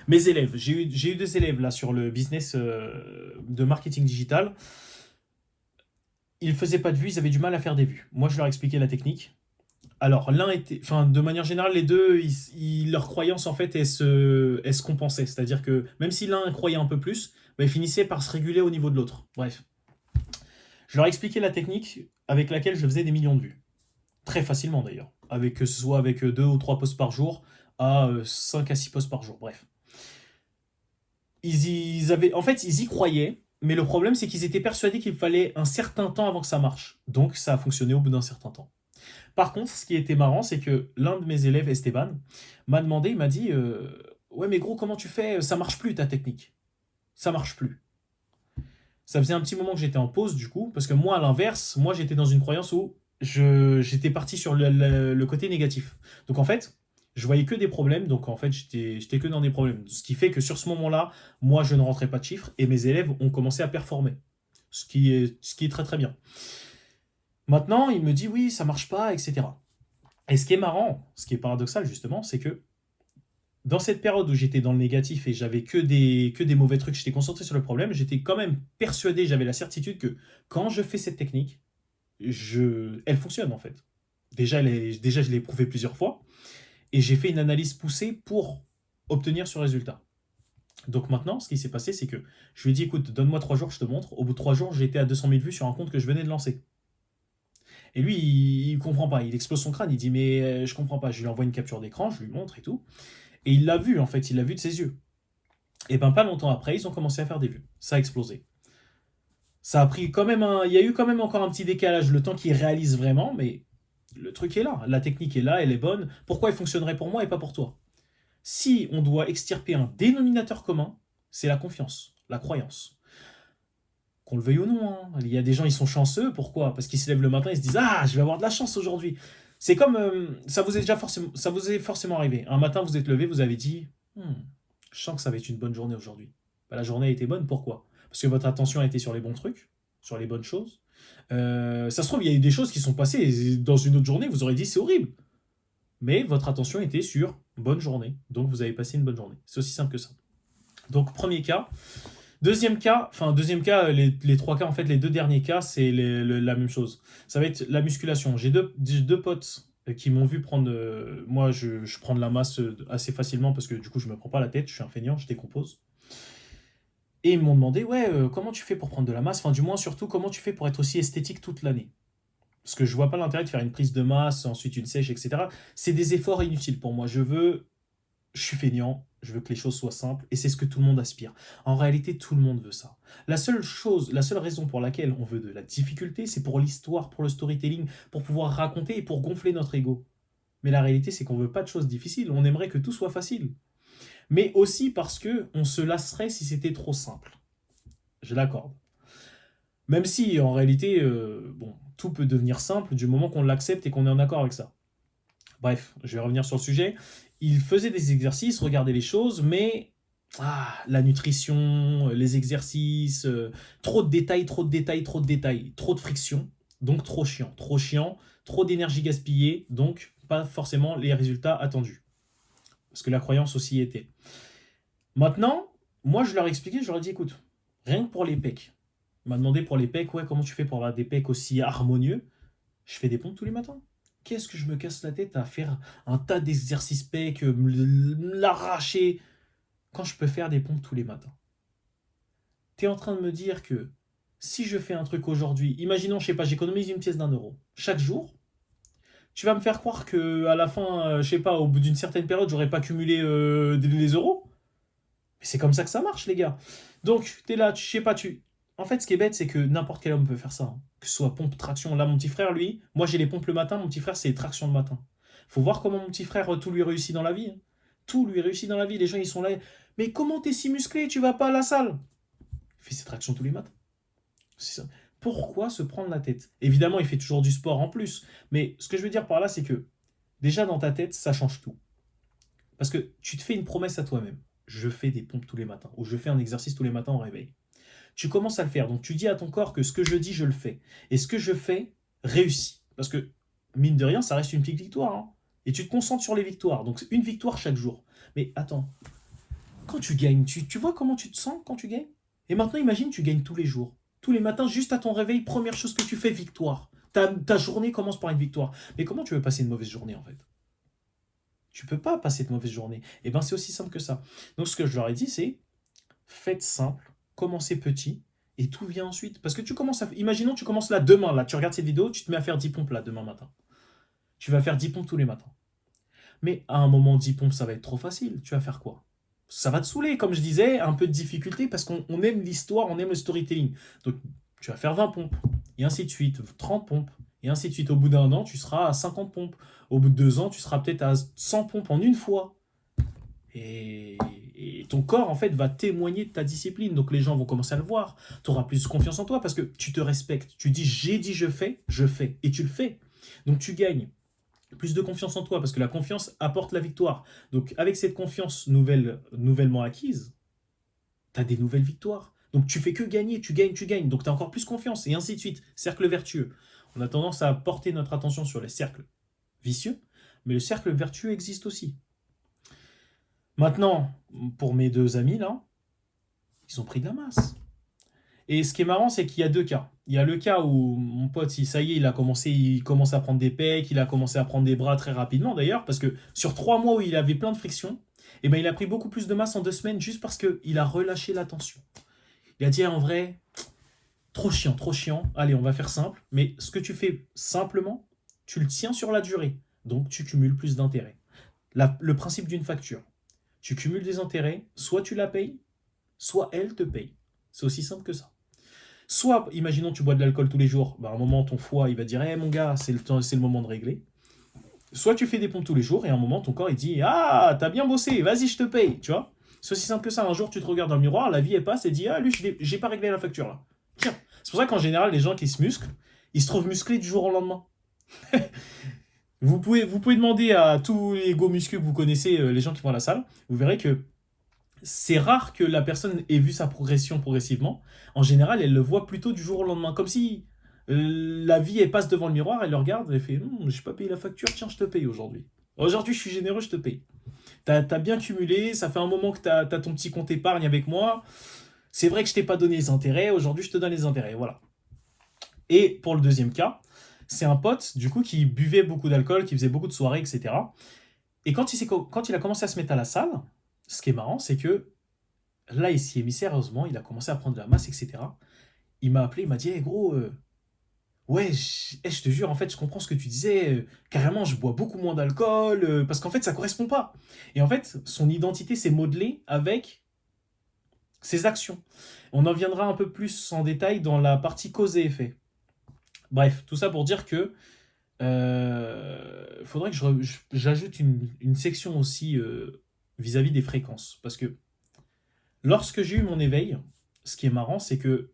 Mes élèves, j'ai eu deux élèves là sur le business de marketing digital. Ils ne faisaient pas de vues, ils avaient du mal à faire des vues. Moi, je leur expliquais la technique. Alors, l'un était, enfin, de manière générale, les deux, leurs croyances, en fait, elles se compensaient. C'est-à-dire que même si l'un croyait un peu plus, bah, il finissait par se réguler au niveau de l'autre. Bref. Je leur ai expliqué la technique avec laquelle je faisais des millions de vues. Très facilement, d'ailleurs. Avec, que ce soit avec 2 ou 3 posts par jour à 5 à 6 posts par jour. Bref. En fait, ils y croyaient, mais le problème, c'est qu'ils étaient persuadés qu'il fallait un certain temps avant que ça marche. Donc, ça a fonctionné au bout d'un certain temps. Par contre, ce qui était marrant, c'est que l'un de mes élèves, Esteban, m'a demandé, il m'a dit ouais, mais gros, comment tu fais? Ça marche plus ta technique. Ça marche plus. Ça faisait un petit moment que j'étais en pause, du coup, parce que moi, à l'inverse, moi, j'étais dans une croyance où j'étais parti sur le côté négatif. Donc, en fait, je voyais que des problèmes, donc en fait, j'étais que dans des problèmes. Ce qui fait que sur ce moment-là, moi, je ne rentrais pas de chiffres et mes élèves ont commencé à performer. Ce qui est très très bien. Maintenant, il me dit oui, ça marche pas, etc. Et ce qui est marrant, ce qui est paradoxal justement, c'est que dans cette période où j'étais dans le négatif et j'avais que des mauvais trucs, j'étais concentré sur le problème, j'étais quand même persuadé, j'avais la certitude que quand je fais cette technique, elle fonctionne en fait. Déjà, je l'ai prouvé plusieurs fois et j'ai fait une analyse poussée pour obtenir ce résultat. Donc maintenant, ce qui s'est passé, c'est que je lui ai dit, écoute, donne-moi 3 jours, je te montre. Au bout de 3 jours, j'étais à 200 000 vues sur un compte que je venais de lancer. Et lui, il comprend pas, il explose son crâne, il dit, mais je comprends pas. Je lui envoie une capture d'écran, je lui montre et tout. Et il l'a vu, en fait, il l'a vu de ses yeux. Et ben pas longtemps après, ils ont commencé à faire des vues. Ça a explosé. Ça a pris quand même un. Il y a eu quand même encore un petit décalage, le temps qu'ils réalisent vraiment, mais le truc est là. La technique est là, elle est bonne. Pourquoi elle fonctionnerait pour moi et pas pour toi? Si on doit extirper un dénominateur commun, c'est la confiance, la croyance. Qu'on le veuille ou non, hein. Il y a des gens, ils sont chanceux. Pourquoi? Parce qu'ils se lèvent le matin et se disent ah, je vais avoir de la chance aujourd'hui. C'est comme. Ça vous est forcément arrivé. Un matin, vous êtes levé, vous avez dit hmm, je sens que ça va être une bonne journée aujourd'hui. Bah, la journée a été bonne, pourquoi? Parce que votre attention a été sur les bons trucs, sur les bonnes choses. Ça se trouve, il y a eu des choses qui sont passées et dans une autre journée, vous aurez dit c'est horrible. Mais votre attention était sur bonne journée. Donc vous avez passé une bonne journée. C'est aussi simple que ça. Donc, premier cas. Deuxième cas, les 3 cas, en fait, les 2 derniers cas, c'est la même chose. Ça va être la musculation. J'ai deux potes qui m'ont vu prendre. Moi, je prends de la masse assez facilement parce que du coup, je me prends pas la tête, je suis un feignant, je décompose. Et ils m'ont demandé, ouais, comment tu fais pour prendre de la masse? Enfin, du moins, surtout, comment tu fais pour être aussi esthétique toute l'année? Parce que je vois pas l'intérêt de faire une prise de masse, ensuite une sèche, etc. C'est des efforts inutiles pour moi. Je suis feignant, je veux que les choses soient simples, et c'est ce que tout le monde aspire. En réalité, tout le monde veut ça. La seule raison pour laquelle on veut de la difficulté, c'est pour l'histoire, pour le storytelling, pour pouvoir raconter et pour gonfler notre ego. Mais la réalité, c'est qu'on veut pas de choses difficiles, on aimerait que tout soit facile. Mais aussi parce que on se lasserait si c'était trop simple. Je l'accorde. Même si, en réalité, bon, tout peut devenir simple du moment qu'on l'accepte et qu'on est en accord avec ça. Bref, je vais revenir sur le sujet. Il faisait des exercices, regardait les choses, mais la nutrition, les exercices, trop de détails, trop de détails, trop de détails, trop de friction, donc trop chiant, trop d'énergie gaspillée, donc pas forcément les résultats attendus. Parce que la croyance aussi était. Maintenant, moi je leur ai expliqué, je leur ai dit écoute, rien que pour les pecs. Il m'a demandé pour les pecs, ouais, comment tu fais pour avoir des pecs aussi harmonieux? Je fais des pompes tous les matins. Qu'est-ce que je me casse la tête à faire un tas d'exercices pecs, l'arracher, quand je peux faire des pompes tous les matins? T'es en train de me dire que si je fais un truc aujourd'hui, imaginons, je sais pas, j'économise une pièce d'1 euro chaque jour, tu vas me faire croire que à la fin, je sais pas, au bout d'une certaine période, j'aurais pas cumulé les euros? Mais c'est comme ça que ça marche, les gars. Donc, t'es là, tu sais pas, tu. En fait, ce qui est bête, c'est que n'importe quel homme peut faire ça, hein. Que ce soit pompe, traction. Là, mon petit frère, lui, moi j'ai les pompes le matin, mon petit frère, c'est les tractions le matin. Faut voir comment mon petit frère, tout lui réussit dans la vie, hein. Tout lui réussit dans la vie. Les gens, ils sont là. Mais comment t'es si musclé? Tu vas pas à la salle? Il fait ses tractions tous les matins. C'est ça. Pourquoi se prendre la tête? Évidemment, il fait toujours du sport en plus. Mais ce que je veux dire par là, c'est que déjà dans ta tête, ça change tout. Parce que tu te fais une promesse à toi-même. Je fais des pompes tous les matins. Ou je fais un exercice tous les matins au réveil. Tu commences à le faire. Donc tu dis à ton corps que ce que je dis, je le fais. Et ce que je fais réussit. Parce que, mine de rien, ça reste une petite victoire, hein. Et tu te concentres sur les victoires. Donc une victoire chaque jour. Mais attends, quand tu gagnes, tu vois comment tu te sens quand tu gagnes? Et maintenant, imagine, tu gagnes tous les jours. Tous les matins, juste à ton réveil, première chose que tu fais, victoire. Ta journée commence par une victoire. Mais comment tu veux passer une mauvaise journée en fait? Tu peux pas passer de mauvaise journée. Et ben c'est aussi simple que ça. Donc ce que je leur ai dit, c'est faites simple, commencez petit, et tout vient ensuite. Parce que tu commences à... Imaginons, tu commences là demain, là, tu regardes cette vidéo, tu te mets à faire 10 pompes là demain matin. Tu vas faire 10 pompes tous les matins. Mais à un moment, 10 pompes, ça va être trop facile. Tu vas faire quoi? Ça va te saouler, comme je disais, un peu de difficulté, parce qu'on aime l'histoire, on aime le storytelling. Donc tu vas faire 20 pompes, et ainsi de suite, 30 pompes, et ainsi de suite. Au bout d'un an, tu seras à 50 pompes. Au bout de 2 ans, tu seras peut-être à 100 pompes en une fois. Et ton corps, en fait, va témoigner de ta discipline. Donc les gens vont commencer à le voir. Tu auras plus confiance en toi parce que tu te respectes. Tu dis, j'ai dit, je fais. Et tu le fais. Donc tu gagnes plus de confiance en toi parce que la confiance apporte la victoire. Donc avec cette confiance nouvellement acquise, tu as des nouvelles victoires. Donc tu fais que gagner, tu gagnes, tu gagnes. Donc tu as encore plus confiance et ainsi de suite. Cercle vertueux. On a tendance à porter notre attention sur les cercles vicieux, mais le cercle vertueux existe aussi. Maintenant, pour mes deux amis là, ils ont pris de la masse. Et ce qui est marrant, c'est qu'il y a deux cas. Il y a le cas où mon pote, ça y est, il commence à prendre des pecs, il a commencé à prendre des bras très rapidement d'ailleurs, parce que sur 3 mois où il avait plein de friction, et ben il a pris beaucoup plus de masse en 2 semaines juste parce qu'il a relâché la tension. Il a dit en vrai, trop chiant, allez, on va faire simple, mais ce que tu fais simplement, tu le tiens sur la durée, donc tu cumules plus d'intérêts. Le principe d'une facture, tu cumules des intérêts, soit tu la payes, soit elle te paye. C'est aussi simple que ça. Soit, imaginons, tu bois de l'alcool tous les jours, bah à un moment, ton foie, il va dire, mon gars, c'est le moment de régler. Soit tu fais des pompes tous les jours, et à un moment, ton corps, il dit, ah, t'as bien bossé, vas-y, je te paye, tu vois. C'est aussi simple que ça. Un jour, tu te regardes dans le miroir, la vie, elle passe, et dit, ah, lui, j'ai pas réglé la facture, là. Tiens. C'est pour ça qu'en général, les gens qui se musclent, ils se trouvent musclés du jour au lendemain. Vous pouvez demander à tous les go musclés que vous connaissez, les gens qui vont à la salle, vous verrez que c'est rare que la personne ait vu sa progression progressivement. En général, elle le voit plutôt du jour au lendemain. Comme si la vie, elle passe devant le miroir, elle le regarde, elle fait j'ai pas payé la facture, tiens, je te paye aujourd'hui. Aujourd'hui, je suis généreux, je te paye. T'as bien cumulé, ça fait un moment que t'as ton petit compte épargne avec moi. C'est vrai que je t'ai pas donné les intérêts, aujourd'hui, je te donne les intérêts. Voilà. Et pour le deuxième cas, c'est un pote, du coup, qui buvait beaucoup d'alcool, qui faisait beaucoup de soirées, etc. Et quand il a commencé à se mettre à la salle, ce qui est marrant, c'est que là, il s'y est mis sérieusement, il a commencé à prendre de la masse, etc. Il m'a appelé, il m'a dit, hey, gros, ouais, je te jure, en fait, je comprends ce que tu disais. Carrément, je bois beaucoup moins d'alcool, parce qu'en fait, ça correspond pas. Et en fait, son identité s'est modelée avec ses actions. On en viendra un peu plus en détail dans la partie cause et effet. Bref, tout ça pour dire que faudrait que j'ajoute une section aussi vis-à-vis des fréquences. Parce que lorsque j'ai eu mon éveil, ce qui est marrant, c'est que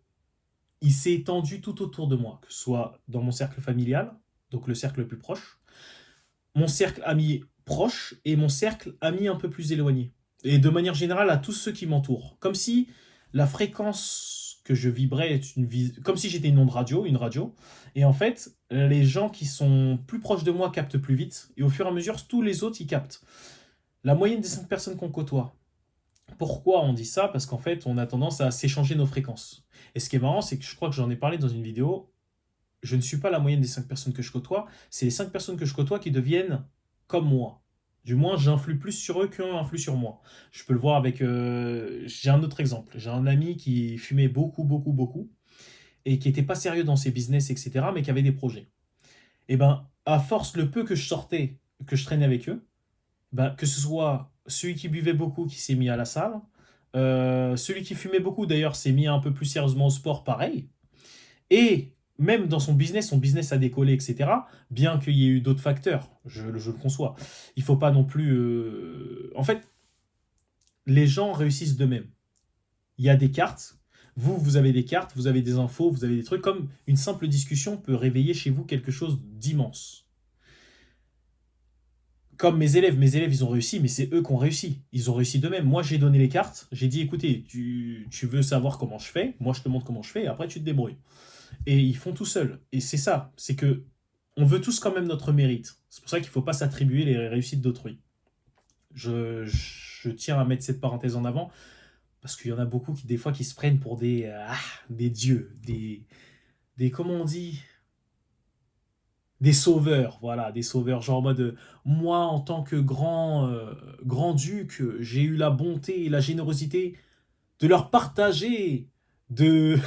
il s'est étendu tout autour de moi, que ce soit dans mon cercle familial, donc le cercle le plus proche, mon cercle ami proche et mon cercle ami un peu plus éloigné. Et de manière générale à tous ceux qui m'entourent. Comme si la fréquence que je vibrais est comme si j'étais une onde radio, une radio. Et en fait, les gens qui sont plus proches de moi captent plus vite. Et au fur et à mesure, tous les autres, ils captent. La moyenne des 5 personnes qu'on côtoie. Pourquoi on dit ça? Parce qu'en fait, on a tendance à s'échanger nos fréquences. Et ce qui est marrant, c'est que je crois que j'en ai parlé dans une vidéo. Je ne suis pas la moyenne des 5 personnes que je côtoie. C'est les 5 personnes que je côtoie qui deviennent comme moi. Du moins, j'influe plus sur eux qu'eux influent sur moi. Je peux le voir avec... j'ai un autre exemple. J'ai un ami qui fumait beaucoup, beaucoup, beaucoup, et qui n'était pas sérieux dans ses business, etc., mais qui avait des projets. Et ben, à force, le peu que je sortais, que je traînais avec eux, ben, que ce soit celui qui buvait beaucoup qui s'est mis à la salle, celui qui fumait beaucoup d'ailleurs s'est mis un peu plus sérieusement au sport, pareil. Et même dans son business a décollé, etc. Bien qu'il y ait eu d'autres facteurs, je le conçois. Il faut pas non plus... En fait, les gens réussissent d'eux-mêmes. Il y a des cartes. Vous avez des cartes, vous avez des infos, vous avez des trucs. Comme une simple discussion peut réveiller chez vous quelque chose d'immense. Comme mes élèves, ils ont réussi, mais c'est eux qui ont réussi. Ils ont réussi d'eux-mêmes. Moi, j'ai donné les cartes. J'ai dit, écoutez, tu veux savoir comment je fais? Moi, je te montre comment je fais, et après, tu te débrouilles. Et ils font tout seuls. Et c'est ça, c'est que on veut tous quand même notre mérite. C'est pour ça qu'il ne faut pas s'attribuer les réussites d'autrui. Je tiens à mettre cette parenthèse en avant, parce qu'il y en a beaucoup qui, des fois, qui se prennent pour des dieux, des comment on dit? des sauveurs, voilà, des sauveurs, genre en mode, moi, en tant que grand-duc, j'ai eu la bonté et la générosité de leur partager de,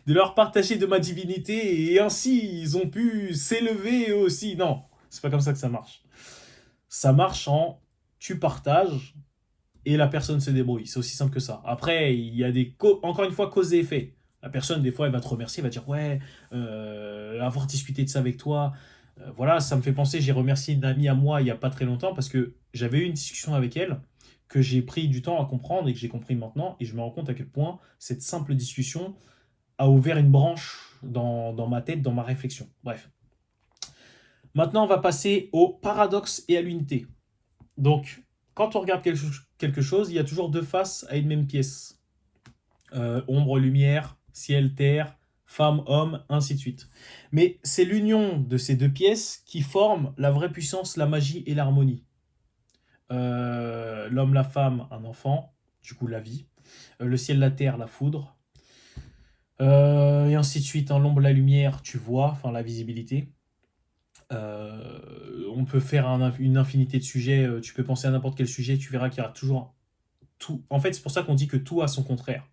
de leur partager de ma divinité, et ainsi, ils ont pu s'élever eux aussi. Non, c'est pas comme ça que ça marche. Ça marche en tu partages et la personne se débrouille. C'est aussi simple que ça. Après, il y a encore une fois, cause et effet. La personne, des fois, elle va te remercier, elle va dire ouais, avoir discuté de ça avec toi, voilà, ça me fait penser, j'ai remercié une amie à moi il y a pas très longtemps parce que j'avais eu une discussion avec elle que j'ai pris du temps à comprendre et que j'ai compris maintenant, et je me rends compte à quel point cette simple discussion a ouvert une branche dans ma tête, dans ma réflexion. Bref. Maintenant, on va passer au paradoxe et à l'unité. Donc, quand on regarde quelque chose, il y a toujours deux faces à une même pièce. Ombre, lumière, ciel, terre, femme, homme, ainsi de suite. Mais c'est l'union de ces deux pièces qui forme la vraie puissance, la magie et l'harmonie. L'homme, la femme, un enfant, du coup la vie. Le ciel, la terre, la foudre. Et ainsi de suite, hein, l'ombre, la lumière, tu vois, enfin la visibilité. On peut faire une infinité de sujets, tu peux penser à n'importe quel sujet, tu verras qu'il y aura toujours tout. En fait, c'est pour ça qu'on dit que tout a son contraire.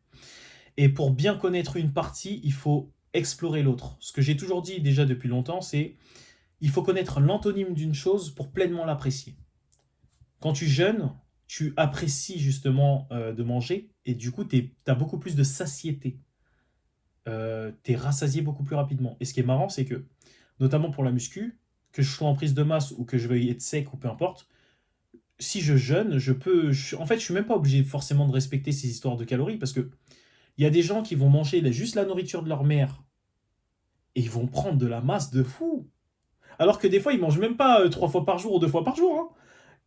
Et pour bien connaître une partie, il faut explorer l'autre. Ce que j'ai toujours dit déjà depuis longtemps, c'est il faut connaître l'antonyme d'une chose pour pleinement l'apprécier. Quand tu jeûnes, tu apprécies justement de manger, et du coup, tu as beaucoup plus de satiété. Tu es rassasié beaucoup plus rapidement. Et ce qui est marrant, c'est que, notamment pour la muscu, que je sois en prise de masse ou que je veuille être sec ou peu importe, si je jeûne, en fait, je suis même pas obligé forcément de respecter ces histoires de calories, parce que il y a des gens qui vont manger juste la nourriture de leur mère et ils vont prendre de la masse de fou. Alors que des fois, ils mangent même pas 3 fois par jour ou 2 fois par jour, hein.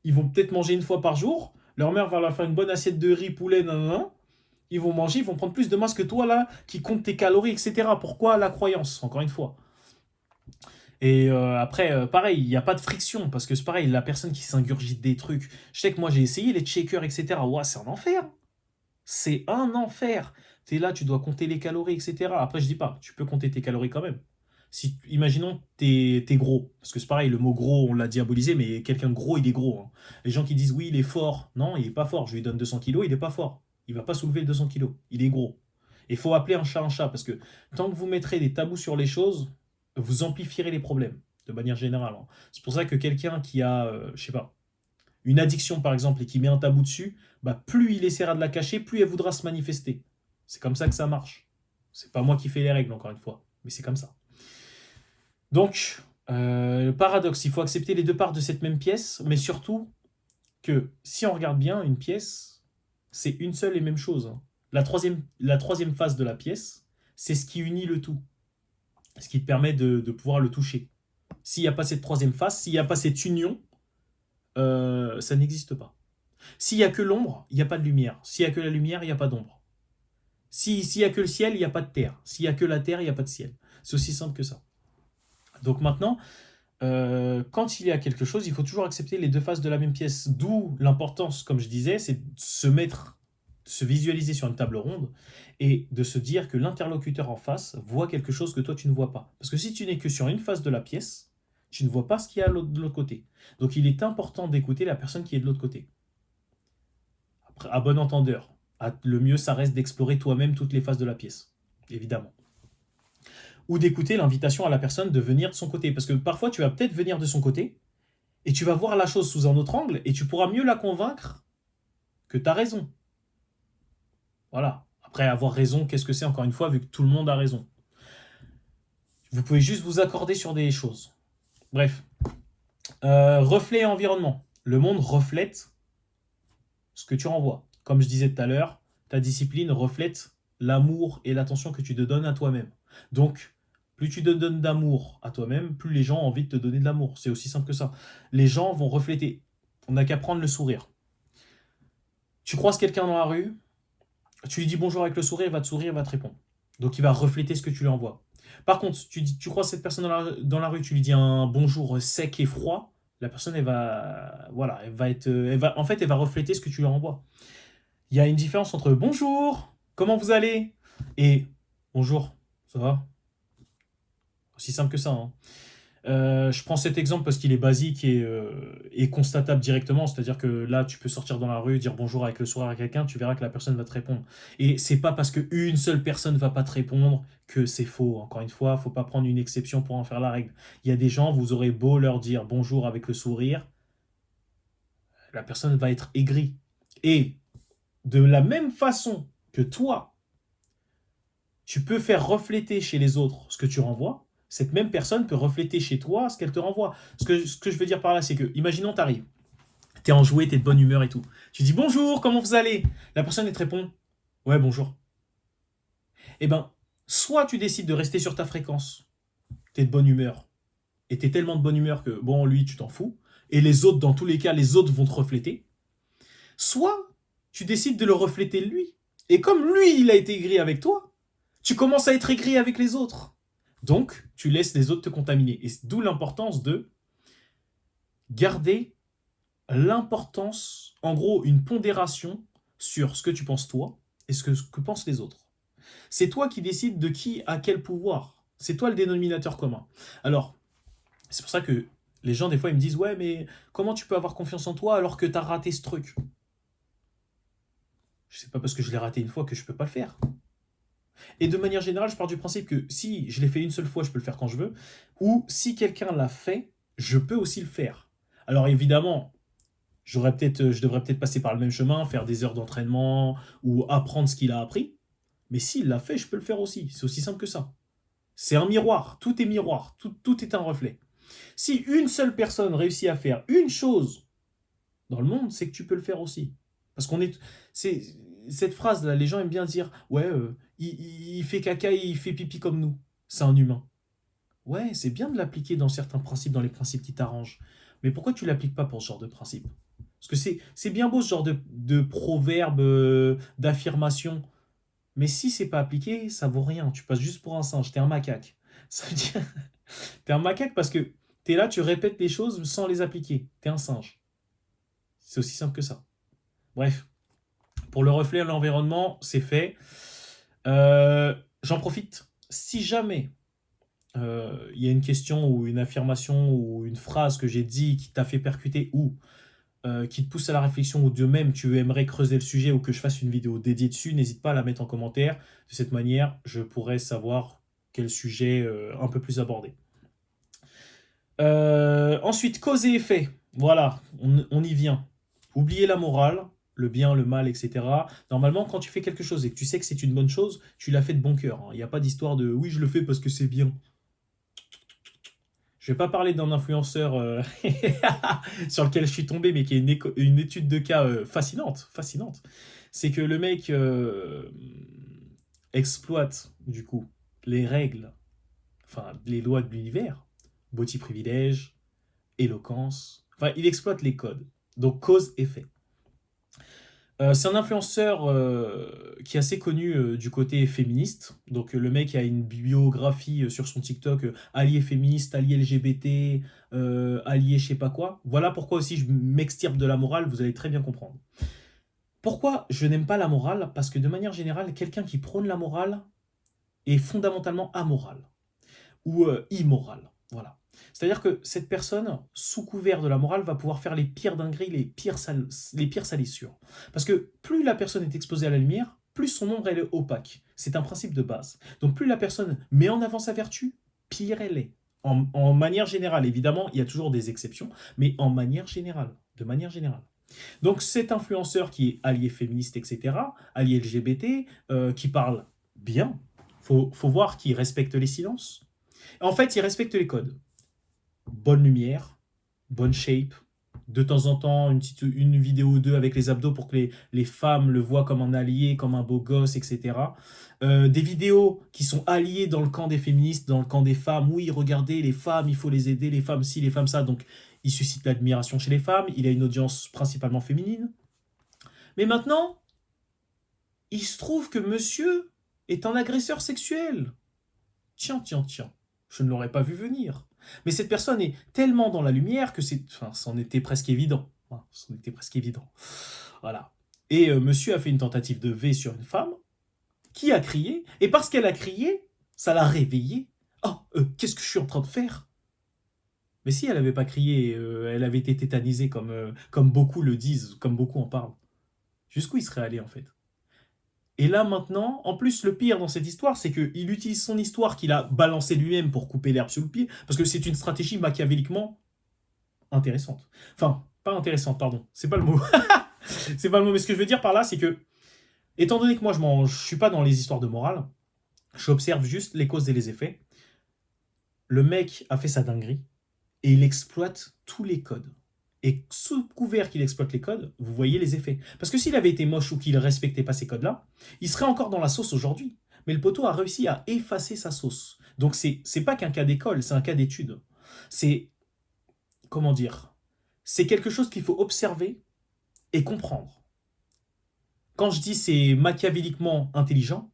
Ils vont peut-être manger une fois par jour. Leur mère va leur faire une bonne assiette de riz, poulet, nanana. Ils vont manger, ils vont prendre plus de masse que toi, là, qui compte tes calories, etc. Pourquoi la croyance, encore une fois? Et après, pareil, il n'y a pas de friction, parce que c'est pareil, la personne qui s'ingurgite des trucs. Je sais que moi, j'ai essayé les shakers, etc. Ouah, c'est un enfer. C'est un enfer. Tu es là, tu dois compter les calories, etc. Après, je dis pas, tu peux compter tes calories quand même. Si, imaginons t'es gros, parce que c'est pareil, le mot gros, on l'a diabolisé, mais quelqu'un de gros, il est gros, hein. Les gens qui disent oui, il est fort. Non, il est pas fort. Je lui donne 200 kilos, il est pas fort. Il va pas soulever 200 kilos. Il est gros. Il faut appeler un chat, parce que tant que vous mettrez des tabous sur les choses, vous amplifierez les problèmes, de manière générale, hein. C'est pour ça que quelqu'un qui a, je sais pas, une addiction par exemple et qui met un tabou dessus, bah, plus il essaiera de la cacher, plus elle voudra se manifester. C'est comme ça que ça marche. C'est pas moi qui fais les règles, encore une fois, mais c'est comme ça. Donc, le paradoxe, il faut accepter les deux parts de cette même pièce, mais surtout que si on regarde bien une pièce, c'est une seule et même chose, hein. La troisième face de la pièce, c'est ce qui unit le tout, ce qui te permet de pouvoir le toucher. S'il n'y a pas cette troisième face, s'il n'y a pas cette union, ça n'existe pas. S'il n'y a que l'ombre, il n'y a pas de lumière. S'il n'y a que la lumière, il n'y a pas d'ombre. S'il n'y a que le ciel, il n'y a pas de terre. S'il n'y a que la terre, il n'y a pas de ciel. C'est aussi simple que ça. Donc maintenant, quand il y a quelque chose, il faut toujours accepter les deux faces de la même pièce. D'où l'importance, comme je disais, c'est de se visualiser sur une table ronde et de se dire que l'interlocuteur en face voit quelque chose que toi tu ne vois pas. Parce que si tu n'es que sur une face de la pièce, tu ne vois pas ce qu'il y a de l'autre côté. Donc il est important d'écouter la personne qui est de l'autre côté. Après, à bon entendeur, le mieux ça reste d'explorer toi-même toutes les faces de la pièce, évidemment. Ou d'écouter l'invitation à la personne de venir de son côté. Parce que parfois tu vas peut-être venir de son côté et tu vas voir la chose sous un autre angle et tu pourras mieux la convaincre que tu as raison. Voilà. Après, avoir raison, qu'est-ce que c'est encore une fois, vu que tout le monde a raison? Vous pouvez juste vous accorder sur des choses. Bref. Reflet et environnement. Le monde reflète ce que tu renvoies. Comme je disais tout à l'heure, ta discipline reflète l'amour et l'attention que tu te donnes à toi-même. Donc, plus tu te donnes d'amour à toi-même, plus les gens ont envie de te donner de l'amour. C'est aussi simple que ça. Les gens vont refléter. On n'a qu'à prendre le sourire. Tu croises quelqu'un dans la rue, tu lui dis bonjour avec le sourire, il va te sourire, il va te répondre. Donc il va refléter ce que tu lui envoies. Par contre, tu croises cette personne dans la rue, tu lui dis un bonjour sec et froid, la personne, elle va, voilà, en fait, elle va refléter ce que tu lui envoies. Il y a une différence entre bonjour, comment vous allez, et bonjour, ça va? Aussi simple que ça, hein. Je prends cet exemple parce qu'il est basique et constatable directement. C'est-à-dire que là, tu peux sortir dans la rue, dire bonjour avec le sourire à quelqu'un, tu verras que la personne va te répondre. Et c'est pas parce qu'une seule personne va pas te répondre que c'est faux. Encore une fois, faut pas prendre une exception pour en faire la règle. Il y a des gens, vous aurez beau leur dire bonjour avec le sourire, la personne va être aigrie. Et de la même façon que toi, tu peux faire refléter chez les autres ce que tu renvoies, cette même personne peut refléter chez toi ce qu'elle te renvoie. Ce que je veux dire par là, c'est que, imaginons, t'arrives, t'es enjoué, t'es de bonne humeur et tout. Tu dis bonjour, comment vous allez? La personne, elle te répond, ouais, bonjour. Eh ben, soit tu décides de rester sur ta fréquence, t'es de bonne humeur, et t'es tellement de bonne humeur que, bon, lui, tu t'en fous, et les autres, dans tous les cas, les autres vont te refléter. Soit tu décides de le refléter lui, et comme lui, il a été aigri avec toi, tu commences à être aigri avec les autres. Donc, tu laisses les autres te contaminer. Et d'où l'importance de garder l'importance, en gros, une pondération sur ce que tu penses toi et ce que pensent les autres. C'est toi qui décides de qui a quel pouvoir. C'est toi le dénominateur commun. Alors, c'est pour ça que les gens, des fois, ils me disent, ouais, mais comment tu peux avoir confiance en toi alors que tu as raté ce truc? Je sais pas parce que je l'ai raté une fois que je peux pas le faire. Et de manière générale, je pars du principe que si je l'ai fait une seule fois, je peux le faire quand je veux, ou si quelqu'un l'a fait, je peux aussi le faire. Alors évidemment, je devrais peut-être passer par le même chemin, faire des heures d'entraînement ou apprendre ce qu'il a appris, mais s'il l'a fait, je peux le faire aussi. C'est aussi simple que ça. C'est un miroir, tout est un reflet. Si une seule personne réussit à faire une chose dans le monde, c'est que tu peux le faire aussi. Parce qu'on est. C'est, cette phrase-là, les gens aiment bien dire ouais, il fait caca et il fait pipi comme nous. C'est un humain. Ouais, c'est bien de l'appliquer dans certains principes, dans les principes qui t'arrangent. Mais pourquoi tu l'appliques pas pour ce genre de principe? Parce que c'est bien beau ce genre de proverbe, d'affirmation. Mais si c'est pas appliqué, ça vaut rien. Tu passes juste pour un singe. T'es un macaque. Ça veut dire. T'es un macaque parce que t'es là, tu répètes les choses sans les appliquer. T'es un singe. C'est aussi simple que ça. Bref, pour le reflet à l'environnement, c'est fait. J'en profite. Si jamais il y a une question ou une affirmation ou une phrase que j'ai dit qui t'a fait percuter ou qui te pousse à la réflexion ou de même tu aimerais creuser le sujet ou que je fasse une vidéo dédiée dessus, n'hésite pas à la mettre en commentaire. De cette manière, je pourrais savoir quel sujet un peu plus aborder. Ensuite, cause et effet. Voilà, on y vient. Oubliez la morale, le bien, le mal, etc. Normalement, quand tu fais quelque chose et que tu sais que c'est une bonne chose, tu l'as fait de bon cœur, hein. Il n'y a pas d'histoire de oui, je le fais parce que c'est bien. Je vais pas parler d'un influenceur sur lequel je suis tombé, mais qui est une étude de cas fascinante, fascinante. C'est que le mec exploite du coup les règles, enfin les lois de l'univers, body privilège, éloquence. Enfin, il exploite les codes. Donc cause-effet. C'est un influenceur qui est assez connu du côté féministe. Donc le mec a une biographie sur son TikTok, allié féministe, allié LGBT, allié je sais pas quoi. Voilà pourquoi aussi je m'extirpe de la morale, vous allez très bien comprendre. Pourquoi je n'aime pas la morale? Parce que de manière générale, quelqu'un qui prône la morale est fondamentalement amoral ou immoral. Voilà. C'est-à-dire que cette personne, sous couvert de la morale, va pouvoir faire les pires dingueries, les pires salissures. Parce que plus la personne est exposée à la lumière, plus son ombre elle est opaque. C'est un principe de base. Donc plus la personne met en avant sa vertu, pire elle est. En manière générale, évidemment, il y a toujours des exceptions, mais en manière générale, de manière générale. Donc cet influenceur qui est allié féministe, etc., allié LGBT, qui parle bien, faut voir qu'il respecte les silences. En fait, il respecte les codes. Bonne lumière, bonne shape, de temps en temps une vidéo ou deux avec les abdos pour que les femmes le voient comme un allié, comme un beau gosse, etc. Des vidéos qui sont alliées dans le camp des féministes, dans le camp des femmes. Oui, regardez, les femmes, il faut les aider, les femmes ci, les femmes ça. Donc, il suscite l'admiration chez les femmes, il a une audience principalement féminine. Mais maintenant, il se trouve que monsieur est un agresseur sexuel. Tiens, tiens, tiens, je ne l'aurais pas vu venir. Mais cette personne est tellement dans la lumière que c'en était presque évident. Enfin, c'en était presque évident. Voilà. Et monsieur a fait une tentative de V sur une femme qui a crié, et parce qu'elle a crié, ça l'a réveillée. Oh, qu'est-ce que je suis en train de faire? Mais si elle avait pas crié, elle avait été tétanisée comme beaucoup le disent, comme beaucoup en parlent. Jusqu'où il serait allé en fait? Et là maintenant, en plus le pire dans cette histoire, c'est qu'il utilise son histoire qu'il a balancée lui-même pour couper l'herbe sous le pied, parce que c'est une stratégie machiavéliquement intéressante. Enfin, pas intéressante, pardon, c'est pas le mot. C'est pas le mot, mais ce que je veux dire par là, c'est que, étant donné que moi je suis pas dans les histoires de morale, j'observe juste les causes et les effets. Le mec a fait sa dinguerie, et il exploite tous les codes. Et sous couvert qu'il exploite les codes, vous voyez les effets. Parce que s'il avait été moche ou qu'il ne respectait pas ces codes-là, il serait encore dans la sauce aujourd'hui. Mais le poteau a réussi à effacer sa sauce. Donc c'est pas qu'un cas d'école, c'est un cas d'étude. C'est, comment dire, c'est quelque chose qu'il faut observer et comprendre. Quand je dis c'est machiavéliquement intelligent,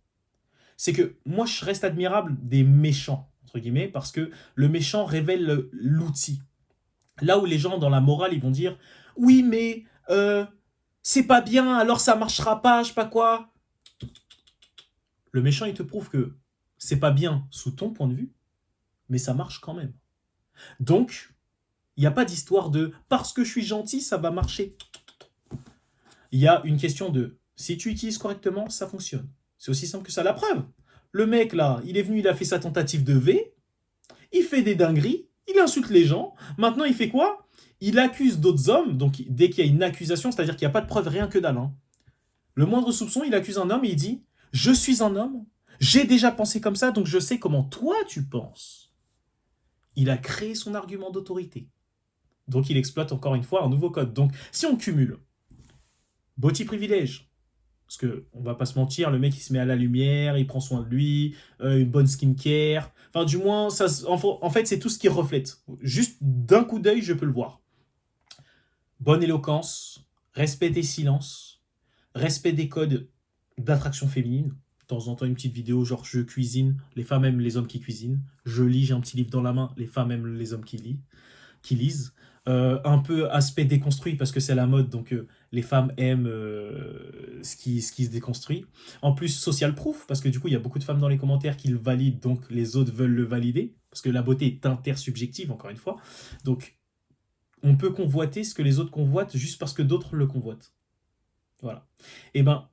c'est que moi je reste admirable des méchants, entre guillemets, parce que le méchant révèle l'outil. Là où les gens dans la morale, ils vont dire oui, mais c'est pas bien, alors ça marchera pas, je sais pas quoi. Le méchant, il te prouve que c'est pas bien sous ton point de vue, mais ça marche quand même. Donc, il n'y a pas d'histoire de parce que je suis gentil, ça va marcher. Il y a une question de si tu utilises correctement, ça fonctionne. C'est aussi simple que ça. La preuve, le mec là, il est venu, il a fait sa tentative de V, il fait des dingueries, il insulte les gens. Maintenant, il fait quoi? Il accuse d'autres hommes, donc dès qu'il y a une accusation, c'est-à-dire qu'il n'y a pas de preuve, rien que dalle. Hein. Le moindre soupçon, il accuse un homme et il dit « Je suis un homme, j'ai déjà pensé comme ça, donc je sais comment toi tu penses. » Il a créé son argument d'autorité. Donc il exploite encore une fois un nouveau code. Donc si on cumule Boti privilège, parce que on va pas se mentir, le mec il se met à la lumière, il prend soin de lui, une bonne skincare. Enfin, du moins, ça, en fait, c'est tout ce qui reflète. Juste d'un coup d'œil, je peux le voir. Bonne éloquence, respect des silences, respect des codes d'attraction féminine. De temps en temps, une petite vidéo genre je cuisine, les femmes aiment les hommes qui cuisinent. Je lis, j'ai un petit livre dans la main, les femmes aiment les hommes qui lisent. Un peu aspect déconstruit parce que c'est la mode, donc les femmes aiment ce qui se déconstruit. En plus, social proof, parce que du coup, il y a beaucoup de femmes dans les commentaires qui le valident, donc les autres veulent le valider, parce que la beauté est intersubjective, encore une fois. Donc, on peut convoiter ce que les autres convoitent juste parce que d'autres le convoitent. Voilà. Et ben,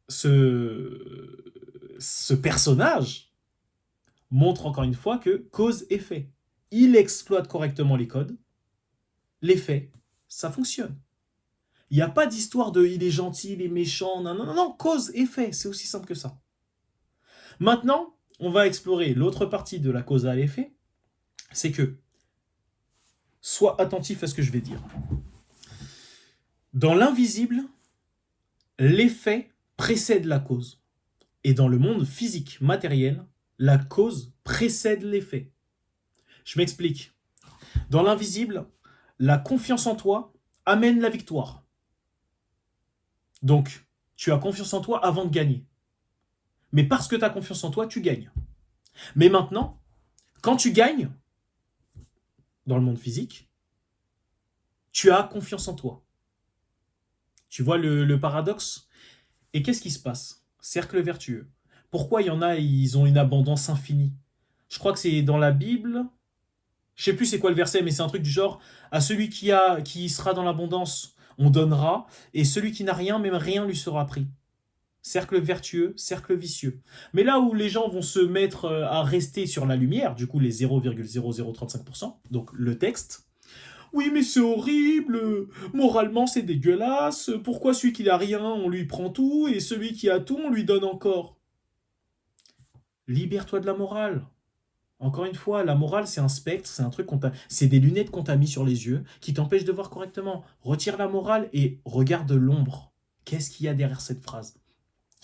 ce personnage montre encore une fois que cause-effet. Il exploite correctement les codes, l'effet, ça fonctionne. Il n'y a pas d'histoire de il est gentil, il est méchant, non, non, non, non, cause-effet, c'est aussi simple que ça. Maintenant, on va explorer l'autre partie de la cause à l'effet, c'est que, sois attentif à ce que je vais dire. Dans l'invisible, l'effet précède la cause. Et dans le monde physique, matériel, la cause précède l'effet. Je m'explique. Dans l'invisible, la confiance en toi amène la victoire. Donc, tu as confiance en toi avant de gagner. Mais parce que tu as confiance en toi, tu gagnes. Mais maintenant, quand tu gagnes, dans le monde physique, tu as confiance en toi. Tu vois le paradoxe? Et qu'est-ce qui se passe? Cercle vertueux. Pourquoi il y en a, ils ont une abondance infinie? Je crois que c'est dans la Bible. Je sais plus c'est quoi le verset, mais c'est un truc du genre à celui qui sera dans l'abondance, on donnera, et celui qui n'a rien, même rien lui sera pris. Cercle vertueux, cercle vicieux. Mais là où les gens vont se mettre à rester sur la lumière, du coup les 0,0035%, donc le texte, oui mais c'est horrible, moralement c'est dégueulasse, pourquoi celui qui n'a rien on lui prend tout, et celui qui a tout on lui donne encore? Libère-toi de la morale. Encore une fois, la morale, c'est un spectre, c'est un truc c'est des lunettes qu'on t'a mis sur les yeux qui t'empêchent de voir correctement. Retire la morale et regarde l'ombre. Qu'est-ce qu'il y a derrière cette phrase?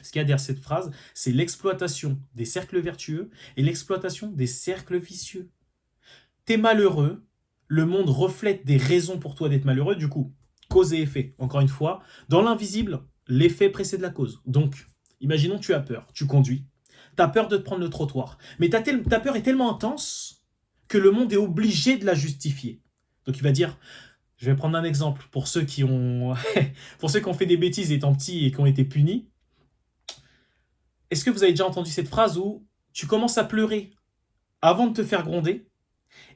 Ce qu'il y a derrière cette phrase, c'est l'exploitation des cercles vertueux et l'exploitation des cercles vicieux. T'es malheureux, le monde reflète des raisons pour toi d'être malheureux, du coup, cause et effet. Encore une fois, dans l'invisible, l'effet précède la cause. Donc, imaginons tu as peur, tu conduis, tu as peur de te prendre le trottoir, mais ta peur est tellement intense que le monde est obligé de la justifier. Donc il va dire, je vais prendre un exemple pour ceux qui ont, pour ceux qui ont fait des bêtises étant petits et qui ont été punis. Est-ce que vous avez déjà entendu cette phrase où tu commences à pleurer avant de te faire gronder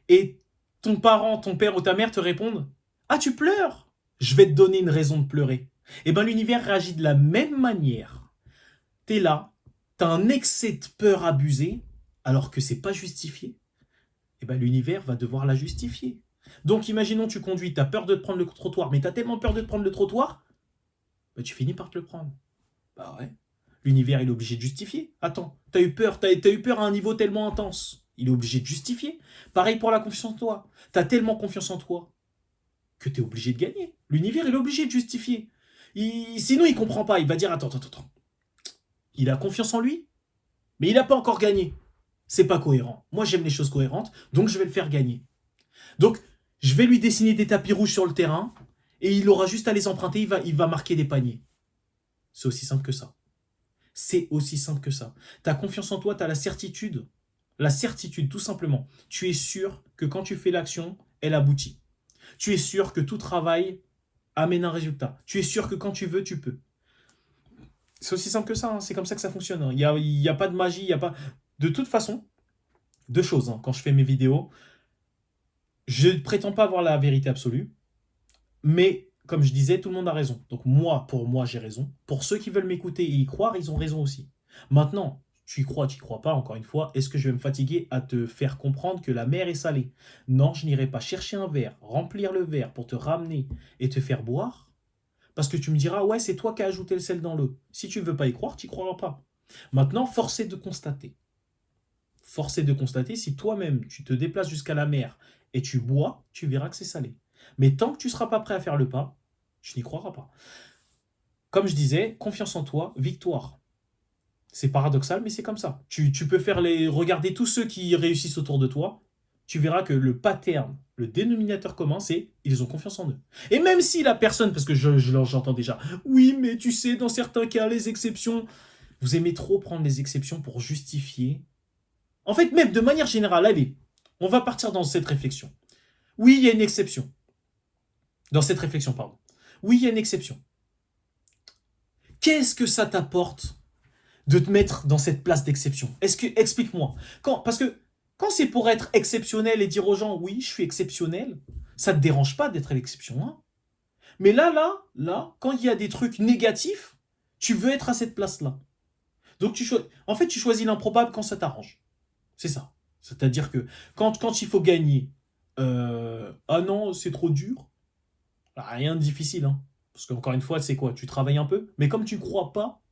et ton parent, ton père ou ta mère te répondent « Ah, tu pleures? Je vais te donner une raison de pleurer. » Eh bien, l'univers réagit de la même manière. T'es là, t'as un excès de peur abusé, alors que c'est pas justifié. Eh ben, l'univers va devoir la justifier. Donc, imaginons, tu conduis, t'as peur de te prendre le trottoir, mais t'as tellement peur de te prendre le trottoir, bah, tu finis par te le prendre. Bah ouais. L'univers, il est obligé de justifier. Attends, t'as eu peur à un niveau tellement intense. Il est obligé de justifier. Pareil pour la confiance en toi. T'as tellement confiance en toi que t'es obligé de gagner. L'univers, il est obligé de justifier. Sinon, il comprend pas. Il va dire, attends. Il a confiance en lui, mais il n'a pas encore gagné. C'est pas cohérent. Moi, j'aime les choses cohérentes, donc je vais le faire gagner. Donc, je vais lui dessiner des tapis rouges sur le terrain, et il aura juste à les emprunter, il va marquer des paniers. C'est aussi simple que ça. C'est aussi simple que ça. Tu as confiance en toi, tu as la certitude. La certitude, tout simplement. Tu es sûr que quand tu fais l'action, elle aboutit. Tu es sûr que tout travail amène un résultat. Tu es sûr que quand tu veux, tu peux. C'est aussi simple que ça, hein. C'est comme ça que ça fonctionne, hein. Y a pas de magie, il y a pas... De toute façon, deux choses, hein. Quand je fais mes vidéos, je ne prétends pas avoir la vérité absolue, mais comme je disais, tout le monde a raison. Donc moi, pour moi, j'ai raison. Pour ceux qui veulent m'écouter et y croire, ils ont raison aussi. Maintenant, tu y crois pas, encore une fois, est-ce que je vais me fatiguer à te faire comprendre que la mer est salée? Non, je n'irai pas chercher un verre, remplir le verre pour te ramener et te faire boire, parce que tu me diras, ouais, c'est toi qui as ajouté le sel dans l'eau. Si tu ne veux pas y croire, tu n'y croiras pas. Maintenant, force est de constater. Force est de constater, si toi-même, tu te déplaces jusqu'à la mer et tu bois, tu verras que c'est salé. Mais tant que tu ne seras pas prêt à faire le pas, tu n'y croiras pas. Comme je disais, confiance en toi, victoire. C'est paradoxal, mais c'est comme ça. Tu peux regarder tous ceux qui réussissent autour de toi. Tu verras que le pattern, le dénominateur commun, c'est ils ont confiance en eux. Et même si la personne, parce que j'entends déjà, oui, mais tu sais, dans certains cas, les exceptions, vous aimez trop prendre les exceptions pour justifier. En fait, même de manière générale, allez, on va partir dans cette réflexion. Oui, il y a une exception. Dans cette réflexion, pardon. Oui, il y a une exception. Qu'est-ce que ça t'apporte de te mettre dans cette place d'exception? Explique-moi. Parce que quand c'est pour être exceptionnel et dire aux gens, oui, je suis exceptionnel, ça te dérange pas d'être l'exception 1. Mais là, quand il y a des trucs négatifs, tu veux être à cette place-là. Donc en fait, tu choisis l'improbable quand ça t'arrange. C'est ça. C'est-à-dire que quand il faut gagner, ah non, c'est trop dur, rien de difficile, hein. Parce qu'encore une fois, c'est quoi? Tu travailles un peu, mais comme tu crois pas,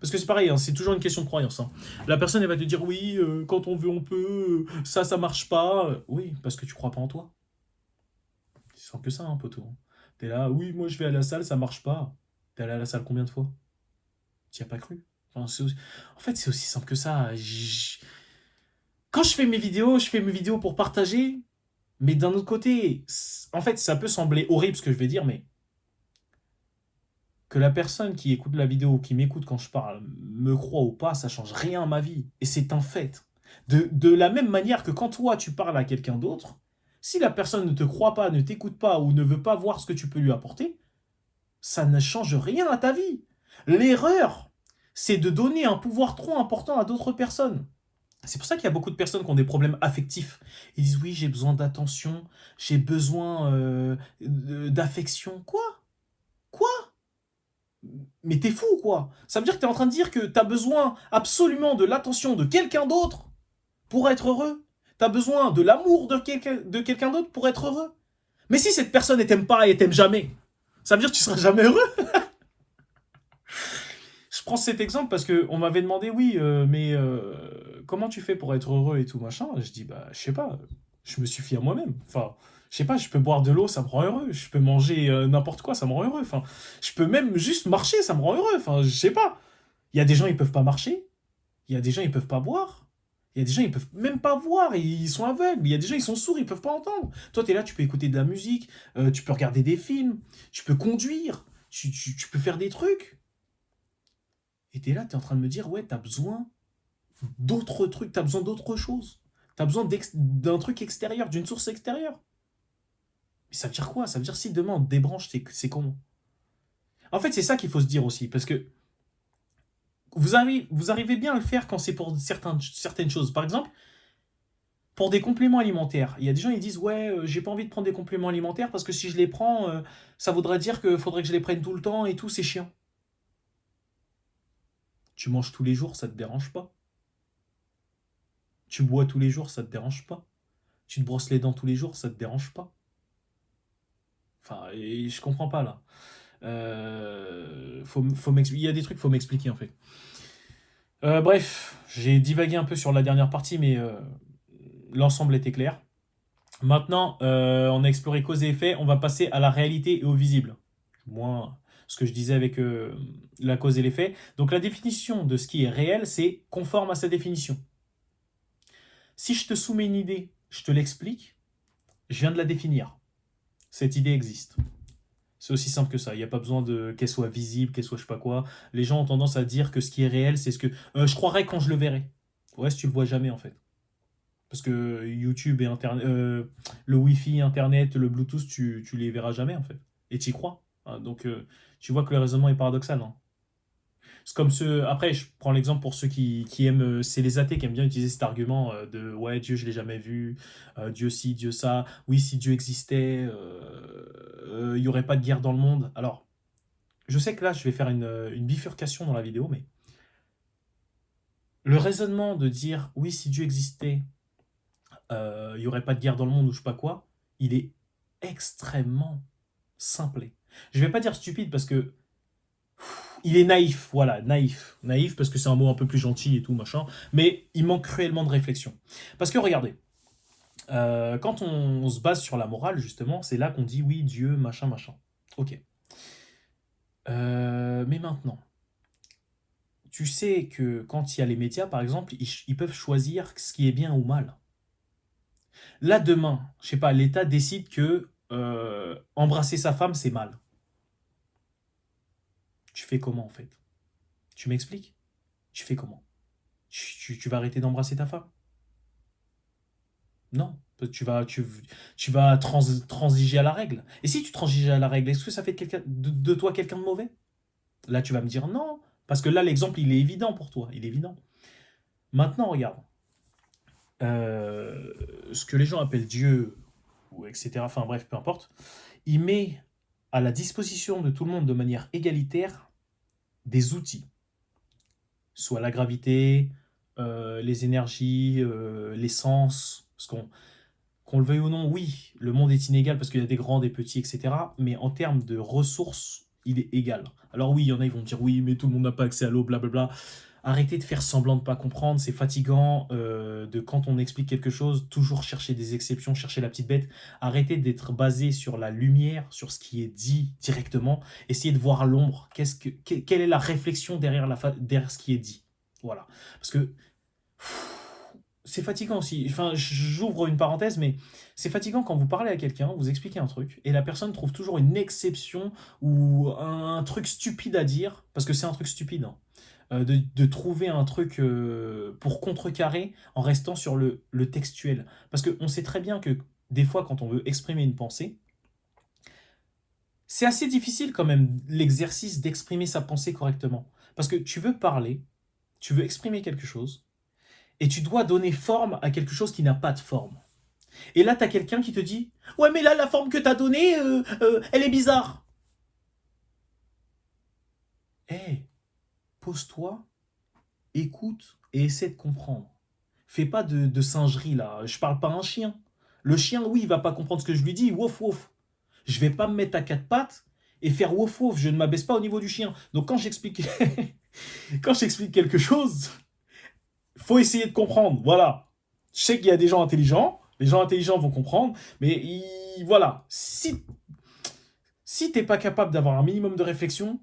parce que c'est pareil, hein, c'est toujours une question de croyance, hein. La personne, elle va te dire, oui, quand on veut, on peut, ça marche pas. Oui, parce que tu crois pas en toi. C'est simple que ça, hein, poteau. T'es là, oui, moi je vais à la salle, ça marche pas. T'es allé à la salle combien de fois? Tu y as pas cru. Enfin, en fait, c'est aussi simple que ça. Quand je fais mes vidéos pour partager, mais d'un autre côté, en fait, ça peut sembler horrible ce que je vais dire, mais que la personne qui écoute la vidéo, qui m'écoute quand je parle, me croit ou pas, ça change rien à ma vie. Et c'est un fait. De la même manière que quand toi, tu parles à quelqu'un d'autre, si la personne ne te croit pas, ne t'écoute pas ou ne veut pas voir ce que tu peux lui apporter, ça ne change rien à ta vie. L'erreur, c'est de donner un pouvoir trop important à d'autres personnes. C'est pour ça qu'il y a beaucoup de personnes qui ont des problèmes affectifs. Ils disent oui, j'ai besoin d'attention, j'ai besoin d'affection. Quoi? Quoi? Mais t'es fou, quoi. Ça veut dire que t'es en train de dire que t'as besoin absolument de l'attention de quelqu'un d'autre pour être heureux. T'as besoin de l'amour de quelqu'un d'autre pour être heureux. Mais si cette personne ne t'aime pas et t'aime jamais, ça veut dire que tu seras jamais heureux. Je prends cet exemple parce qu'on m'avait demandé, oui, mais comment tu fais pour être heureux et tout machin? Je dis, bah, je sais pas, je me suffis à moi-même. Enfin, je sais pas, je peux boire de l'eau, ça me rend heureux. Je peux manger n'importe quoi, ça me rend heureux. Enfin, je peux même juste marcher, ça me rend heureux. Enfin, je sais pas. Il y a des gens, ils peuvent pas marcher. Il y a des gens, ils peuvent pas boire. Il y a des gens, ils peuvent même pas voir, ils sont aveugles. Il y a des gens, ils sont sourds, ils peuvent pas entendre. Toi, tu es là, tu peux écouter de la musique, tu peux regarder des films, tu peux conduire, tu peux faire des trucs. Et t'es là, t'es en train de me dire, ouais, t'as besoin d'autres trucs, t'as besoin d'autre chose. T'as besoin d'un truc extérieur, d'une source extérieure. Mais ça veut dire quoi? Ça veut dire si demain on te débranche, c'est comment? En fait, c'est ça qu'il faut se dire aussi, parce que vous arrivez bien à le faire quand c'est pour certaines choses. Par exemple, Pour des compléments alimentaires, il y a des gens qui disent ouais, j'ai pas envie de prendre des compléments alimentaires parce que si je les prends, ça voudrait dire qu'il faudrait que je les prenne tout le temps et tout, c'est chiant. Tu manges tous les jours, ça te dérange pas. Tu bois tous les jours, ça te dérange pas. Tu te brosses les dents tous les jours, ça te dérange pas. Enfin, et je comprends pas là. Il y a des trucs, faut m'expliquer en fait. Bref, j'ai divagué un peu sur la dernière partie, mais l'ensemble était clair. Maintenant, on a exploré cause et effet, on va passer à la réalité et au visible. Moi, ce que je disais avec la cause et l'effet. Donc la définition de ce qui est réel, c'est conforme à sa définition. Si je te soumets une idée, je te l'explique, je viens de la définir. Cette idée existe. C'est aussi simple que ça. Il n'y a pas besoin qu'elle soit visible, qu'elle soit je sais pas quoi. Les gens ont tendance à dire que ce qui est réel, c'est ce que je croirais quand je le verrai. Ouais, si tu le vois jamais en fait. Parce que YouTube et Internet, le Wi-Fi, Internet, le Bluetooth, tu les verras jamais en fait. Et tu y crois. Hein, donc tu vois que le raisonnement est paradoxal. Hein. C'est comme ceux. Après, je prends l'exemple pour ceux qui aiment. C'est les athées qui aiment bien utiliser cet argument de ouais, Dieu, je l'ai jamais vu. Dieu ci, Dieu ça. Oui, si Dieu existait, il n'y aurait pas de guerre dans le monde. Alors, je sais que là, je vais faire une bifurcation dans la vidéo, mais le raisonnement de dire oui, si Dieu existait, il n'y aurait pas de guerre dans le monde ou je sais pas quoi, il est extrêmement simplé. Je vais pas dire stupide parce que il est naïf, voilà, naïf. Naïf parce que c'est un mot un peu plus gentil et tout, machin, mais il manque cruellement de réflexion. Parce que regardez, quand on se base sur la morale, justement, c'est là qu'on dit oui, Dieu, machin, machin. Ok. Mais maintenant, tu sais que quand il y a les médias, par exemple, ils peuvent choisir ce qui est bien ou mal. Là, demain, je sais pas, l'État décide que embrasser sa femme, c'est mal. Tu fais comment en fait? Tu m'expliques? Tu fais comment? Tu vas arrêter d'embrasser ta femme? Non. Tu vas transiger à la règle. Et si tu transiges à la règle, est-ce que ça fait de toi quelqu'un de mauvais? Là, tu vas me dire non. Parce que là, l'exemple, il est évident pour toi. Il est évident. Maintenant, regarde. Euh, Ce que les gens appellent Dieu, ou etc., enfin bref, peu importe, il met à la disposition de tout le monde de manière égalitaire des outils, soit la gravité, les énergies, l'essence, parce qu'on le veuille ou non, oui, le monde est inégal parce qu'il y a des grands, des petits, etc., mais en termes de ressources, il est égal. Alors oui, il y en a, ils vont me dire, oui, mais tout le monde n'a pas accès à l'eau, blablabla. Arrêtez de faire semblant de ne pas comprendre, c'est fatigant de quand on explique quelque chose, toujours chercher des exceptions, chercher la petite bête. Arrêtez d'être basé sur la lumière, sur ce qui est dit directement. Essayez de voir l'ombre. Quelle est la réflexion derrière ce qui est dit? Voilà. Parce que c'est fatigant aussi. Enfin, j'ouvre une parenthèse, mais c'est fatigant quand vous parlez à quelqu'un, vous expliquez un truc, et la personne trouve toujours une exception ou un truc stupide à dire, parce que c'est un truc stupide, hein, de trouver un truc pour contrecarrer en restant sur le textuel. Parce qu'on sait très bien que des fois, quand on veut exprimer une pensée, c'est assez difficile quand même l'exercice d'exprimer sa pensée correctement. Parce que tu veux parler, tu veux exprimer quelque chose, et tu dois donner forme à quelque chose qui n'a pas de forme. Et là, t'as quelqu'un qui te dit ouais, mais là, la forme que t'as donnée, elle est bizarre. Hé, pose-toi, écoute et essaie de comprendre. Fais pas de singerie là. Je parle pas à un chien. Le chien, oui, il va pas comprendre ce que je lui dis. Wouf wouf. Je vais pas me mettre à quatre pattes et faire wouf wouf. Je ne m'abaisse pas au niveau du chien. Donc quand j'explique quand j'explique quelque chose, faut essayer de comprendre. Voilà. Je sais qu'il y a des gens intelligents. Les gens intelligents vont comprendre. Mais voilà. Si t'es pas capable d'avoir un minimum de réflexion,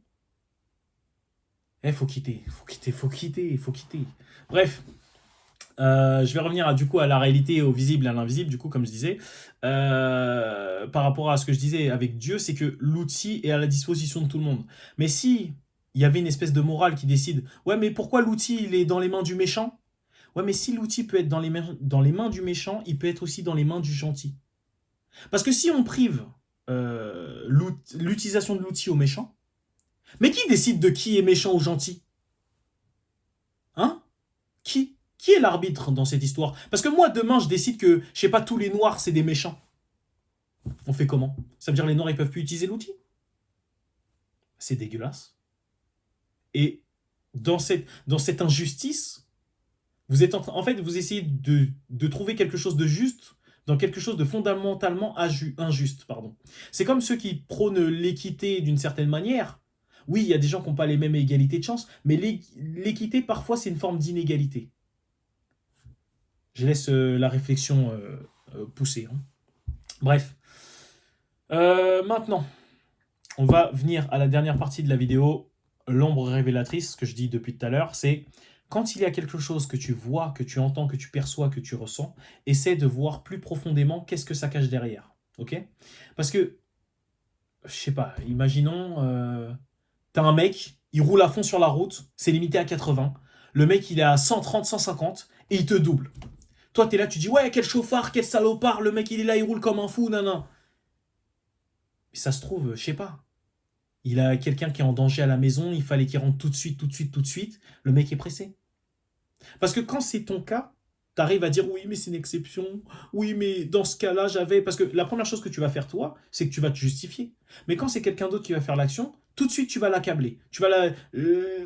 faut quitter. Faut quitter. Faut quitter. Faut quitter. Bref. Je vais revenir du coup à la réalité, au visible et à l'invisible, du coup, comme je disais. Par rapport à ce que je disais avec Dieu, c'est que l'outil est à la disposition de tout le monde. Mais si il y avait une espèce de morale qui décide, ouais, mais pourquoi l'outil il est dans les mains du méchant? Ouais, mais si l'outil peut être dans les mains du méchant, il peut être aussi dans les mains du gentil. Parce que si on prive l'utilisation de l'outil au méchant, mais qui décide de qui est méchant ou gentil? Hein? Qui? Qui est l'arbitre dans cette histoire? Parce que moi, demain, je décide que, je sais pas, tous les noirs, c'est des méchants. On fait comment? Ça veut dire que les noirs, ils peuvent plus utiliser l'outil? C'est dégueulasse. Et dans cette injustice, vous êtes en fait, vous essayez de trouver quelque chose de juste dans quelque chose de fondamentalement injuste. Pardon. C'est comme ceux qui prônent l'équité d'une certaine manière. Oui, il y a des gens qui n'ont pas les mêmes égalités de chance, mais l'équité, parfois, c'est une forme d'inégalité. Je laisse la réflexion pousser. Hein. Bref. Maintenant, on va venir à la dernière partie de la vidéo. L'ombre révélatrice, ce que je dis depuis tout à l'heure, c'est quand il y a quelque chose que tu vois, que tu entends, que tu perçois, que tu ressens, essaie de voir plus profondément qu'est-ce que ça cache derrière. Ok? Parce que, je sais pas, imaginons, t'as un mec, il roule à fond sur la route, c'est limité à 80. Le mec, il est à 130, 150 et il te double. Toi, t'es là, tu dis, ouais, quel chauffard, quel salopard, le mec, il est là, il roule comme un fou, nan. Mais ça se trouve, je sais pas. Il a quelqu'un qui est en danger à la maison, il fallait qu'il rentre tout de suite, tout de suite, tout de suite. Le mec est pressé. Parce que quand c'est ton cas, tu arrives à dire oui, mais c'est une exception. Oui, mais dans ce cas-là, j'avais. Parce que la première chose que tu vas faire, toi, c'est que tu vas te justifier. Mais quand c'est quelqu'un d'autre qui va faire l'action, tout de suite, tu vas l'accabler. Tu vas la.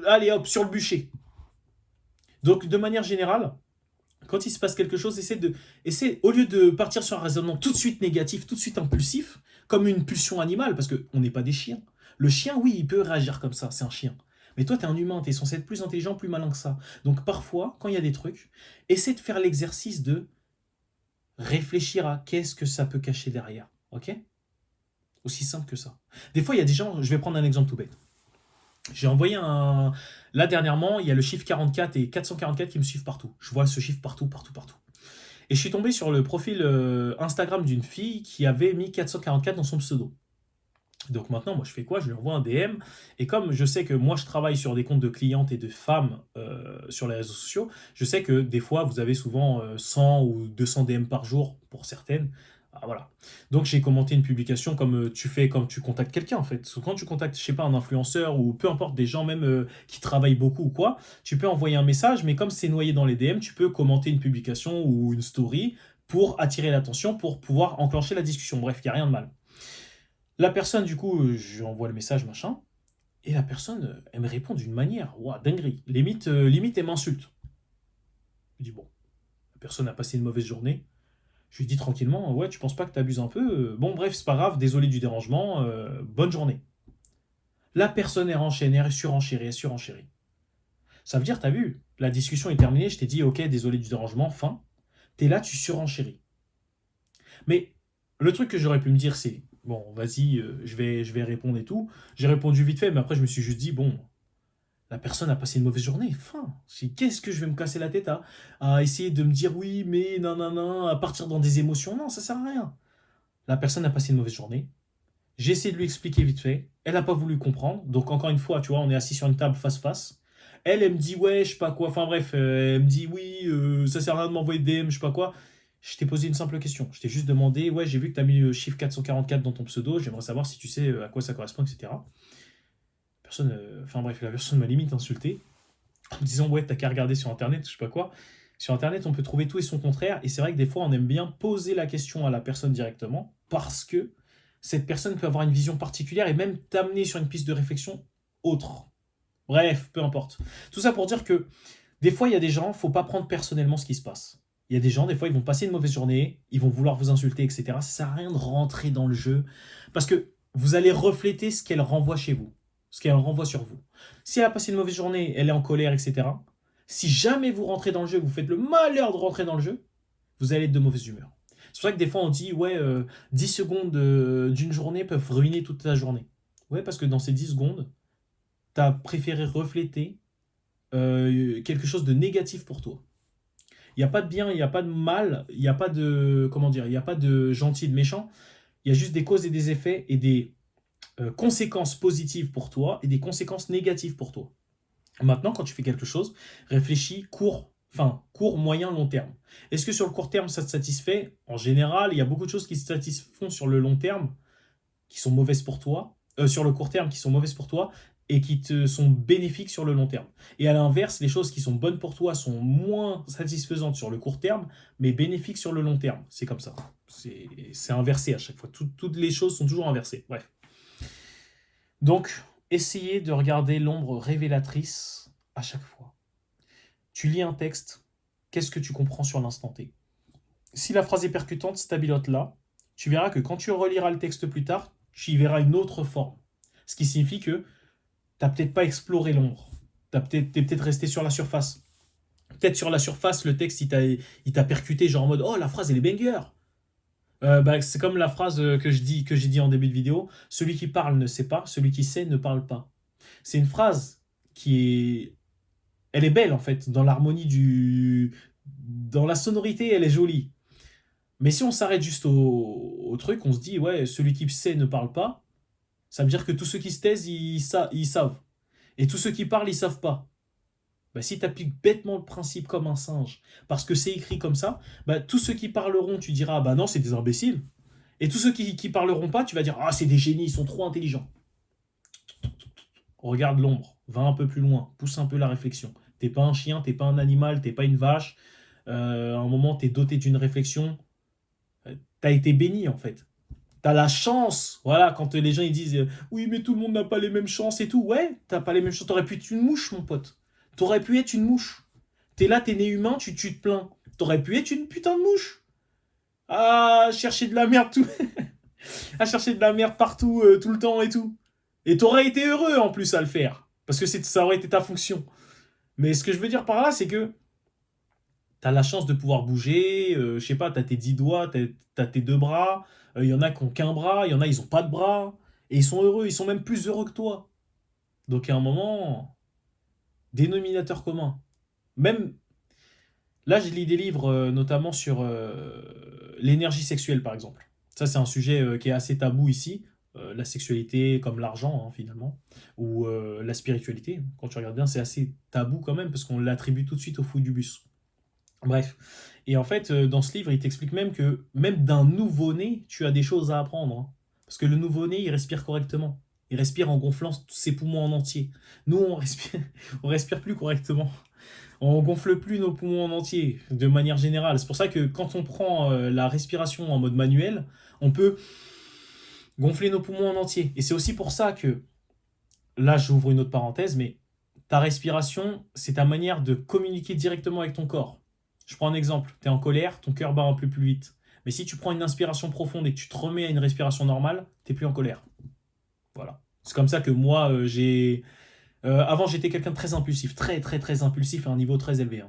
Allez, hop, sur le bûcher. Donc, de manière générale, quand il se passe quelque chose, au lieu de partir sur un raisonnement tout de suite négatif, tout de suite impulsif, comme une pulsion animale, parce qu'on n'est pas des chiens. Le chien, oui, il peut réagir comme ça, c'est un chien. Mais toi, tu es un humain, tu es censé être plus intelligent, plus malin que ça. Donc parfois, quand il y a des trucs, essaie de faire l'exercice de réfléchir à qu'est-ce que ça peut cacher derrière. Ok? Aussi simple que ça. Des fois, il y a des gens, je vais prendre un exemple tout bête. J'ai envoyé un. Là, dernièrement, il y a le chiffre 44 et 444 qui me suivent partout. Je vois ce chiffre partout, partout, partout. Et je suis tombé sur le profil Instagram d'une fille qui avait mis 444 dans son pseudo. Donc maintenant, moi, je fais quoi? Je lui envoie un DM. Et comme je sais que moi, je travaille sur des comptes de clientes et de femmes sur les réseaux sociaux, je sais que des fois, vous avez souvent 100 ou 200 DM par jour pour certaines. Ah, voilà. Donc j'ai commenté une publication comme tu fais quand tu contactes quelqu'un en fait. Quand tu contactes, je sais pas, un influenceur ou peu importe des gens même qui travaillent beaucoup ou quoi, tu peux envoyer un message, mais comme c'est noyé dans les DM, tu peux commenter une publication ou une story pour attirer l'attention, pour pouvoir enclencher la discussion. Bref, il n'y a rien de mal. La personne, du coup, je lui envoie le message, machin, et la personne, elle me répond d'une manière, ouah, dinguerie. Limite, elle m'insulte. Je dis, bon, la personne a passé une mauvaise journée. Je lui dis tranquillement, ouais, tu penses pas que t'abuses un peu? Bon, bref, c'est pas grave, désolé du dérangement, bonne journée. La personne est enchaînée, elle surenchérit, elle surenchérit. Ça veut dire, t'as vu, la discussion est terminée, je t'ai dit, ok, désolé du dérangement, fin. T'es là, tu surenchéris. Mais le truc que j'aurais pu me dire, c'est bon, vas-y, je vais répondre et tout. J'ai répondu vite fait, mais après, je me suis juste dit, bon, la personne a passé une mauvaise journée. Fin. Qu'est-ce que je vais me casser la tête à essayer de me dire oui, mais non, non, non, à partir dans des émotions? Non, ça sert à rien. La personne a passé une mauvaise journée. J'ai essayé de lui expliquer vite fait. Elle n'a pas voulu comprendre. Donc, encore une fois, tu vois, on est assis sur une table face-face. Elle me dit, ouais, je sais pas quoi. Enfin, bref, elle me dit, oui, ça sert à rien de m'envoyer des DM, je sais pas quoi. Je t'ai posé une simple question. Je t'ai juste demandé, ouais, j'ai vu que tu as mis le chiffre 444 dans ton pseudo. J'aimerais savoir si tu sais à quoi ça correspond, etc. Personne, enfin, bref, la personne m'a limite insulté en me disant, ouais, t'as qu'à regarder sur Internet, je sais pas quoi. Sur Internet, on peut trouver tout et son contraire. Et c'est vrai que des fois, on aime bien poser la question à la personne directement parce que cette personne peut avoir une vision particulière et même t'amener sur une piste de réflexion autre. Bref, peu importe. Tout ça pour dire que des fois, il y a des gens, faut pas prendre personnellement ce qui se passe. Il y a des gens, des fois, ils vont passer une mauvaise journée, ils vont vouloir vous insulter, etc. Ça sert à rien de rentrer dans le jeu parce que vous allez refléter ce qu'elle renvoie chez vous, ce qu'elle renvoie sur vous. Si elle a passé une mauvaise journée, elle est en colère, etc. Si jamais vous rentrez dans le jeu, vous faites le malheur de rentrer dans le jeu, vous allez être de mauvaise humeur. C'est pour ça que des fois on dit, ouais, 10 secondes d'une journée peuvent ruiner toute ta journée. Ouais, parce que dans ces 10 secondes, tu as préféré refléter quelque chose de négatif pour toi. Il n'y a pas de bien, il n'y a pas de mal, il n'y a pas de, comment dire, il n'y a pas de gentil et de méchant. Il y a juste des causes et des effets et des conséquences positives pour toi et des conséquences négatives pour toi. Maintenant, quand tu fais quelque chose, réfléchis court, moyen, long terme. Est-ce que sur le court terme, ça te satisfait? En général, il y a beaucoup de choses qui se satisfont sur le long terme, qui sont mauvaises pour toi, sur le court terme, qui sont mauvaises pour toi, et qui te sont bénéfiques sur le long terme. Et à l'inverse, les choses qui sont bonnes pour toi sont moins satisfaisantes sur le court terme, mais bénéfiques sur le long terme. C'est comme ça. C'est inversé à chaque fois. Toutes les choses sont toujours inversées. Bref. Donc, essayez de regarder l'ombre révélatrice à chaque fois. Tu lis un texte, qu'est-ce que tu comprends sur l'instant T? Si la phrase est percutante, stabilote là. Tu verras que quand tu reliras le texte plus tard, tu y verras une autre forme. Ce qui signifie que t'as peut-être pas exploré l'ombre. T'es peut-être resté sur la surface. Peut-être sur la surface, le texte, il t'a percuté, genre en mode oh, la phrase, elle est banger. Bah, c'est comme la phrase que j'ai dit en début de vidéo, celui qui parle ne sait pas, celui qui sait ne parle pas. C'est une phrase elle est belle en fait, dans l'harmonie dans la sonorité, elle est jolie. Mais si on s'arrête juste au truc, on se dit, ouais, celui qui sait ne parle pas, ça veut dire que tous ceux qui se taisent, ils savent. Et tous ceux qui parlent, ils savent pas. Bah, si tu appliques bêtement le principe comme un singe, parce que c'est écrit comme ça, bah, tous ceux qui parleront, tu diras, bah non, c'est des imbéciles. Et tous ceux qui parleront pas, tu vas dire, ah, c'est des génies, ils sont trop intelligents. Regarde l'ombre, va un peu plus loin, pousse un peu la réflexion. T'es pas un chien, t'es pas un animal, t'es pas une vache. À un moment, t'es doté d'une réflexion. T'as été béni, en fait. T'as la chance. Voilà, quand les gens ils disent oui, mais tout le monde n'a pas les mêmes chances et tout. Ouais, t'as pas les mêmes chances. T'aurais pu être une mouche, mon pote. T'aurais pu être une mouche. T'es là, t'es né humain, tu te plains. T'aurais pu être une putain de mouche. À chercher de la merde tout. À chercher de la merde partout, tout le temps et tout. Et t'aurais été heureux en plus à le faire. Parce que ça aurait été ta fonction. Mais ce que je veux dire par là, c'est que t'as la chance de pouvoir bouger, je sais pas, t'as tes 10 doigts, t'as tes deux bras, il y en a qui ont qu'un bras, il y en a ils ont pas de bras, et ils sont heureux, ils sont même plus heureux que toi. Donc à un moment, dénominateur commun. Même là, je lis des livres notamment sur l'énergie sexuelle par exemple. Ça c'est un sujet qui est assez tabou ici, la sexualité comme l'argent hein, finalement, ou la spiritualité. Quand tu regardes bien, c'est assez tabou quand même parce qu'on l'attribue tout de suite au fou du bus. Bref. Et en fait, dans ce livre, il t'explique même que même d'un nouveau-né, tu as des choses à apprendre, hein. Parce que le nouveau-né, il respire correctement. Il respire en gonflant ses poumons en entier. Nous, on respire plus correctement. On gonfle plus nos poumons en entier, de manière générale. C'est pour ça que quand on prend la respiration en mode manuel, on peut gonfler nos poumons en entier. Et c'est aussi pour ça que, là, j'ouvre une autre parenthèse, mais ta respiration, c'est ta manière de communiquer directement avec ton corps. Je prends un exemple. Tu es en colère, ton cœur bat un peu plus vite. Mais si tu prends une inspiration profonde et que tu te remets à une respiration normale, t'es plus en colère. Voilà. C'est comme ça que moi, avant, j'étais quelqu'un de très impulsif. Très, très, très impulsif à un niveau très élevé,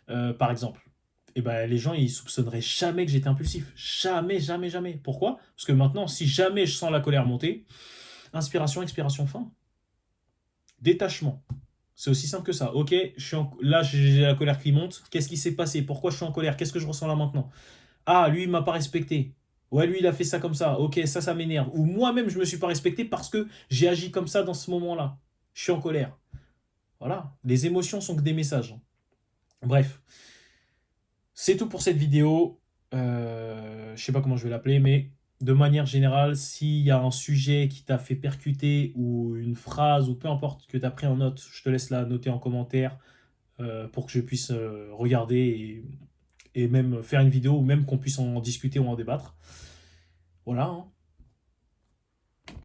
hein. Par exemple. Et ben, les gens, ils soupçonneraient jamais que j'étais impulsif. Jamais, jamais, jamais. Pourquoi? Parce que maintenant, si jamais je sens la colère monter, inspiration, expiration, fin. Détachement. C'est aussi simple que ça. Ok, là j'ai la colère qui monte. Qu'est-ce qui s'est passé? Pourquoi je suis en colère? Qu'est-ce que je ressens là maintenant? Ah, lui il m'a pas respecté. Ouais, lui il a fait ça comme ça. Ok, ça m'énerve. Ou moi-même je me suis pas respecté parce que j'ai agi comme ça dans ce moment-là. Je suis en colère. Voilà. Les émotions sont que des messages, hein. Bref, c'est tout pour cette vidéo. Je sais pas comment je vais l'appeler, mais de manière générale, s'il y a un sujet qui t'a fait percuter ou une phrase ou peu importe que tu as pris en note, je te laisse la noter en commentaire pour que je puisse regarder et même faire une vidéo ou même qu'on puisse en discuter ou en débattre. Voilà, hein.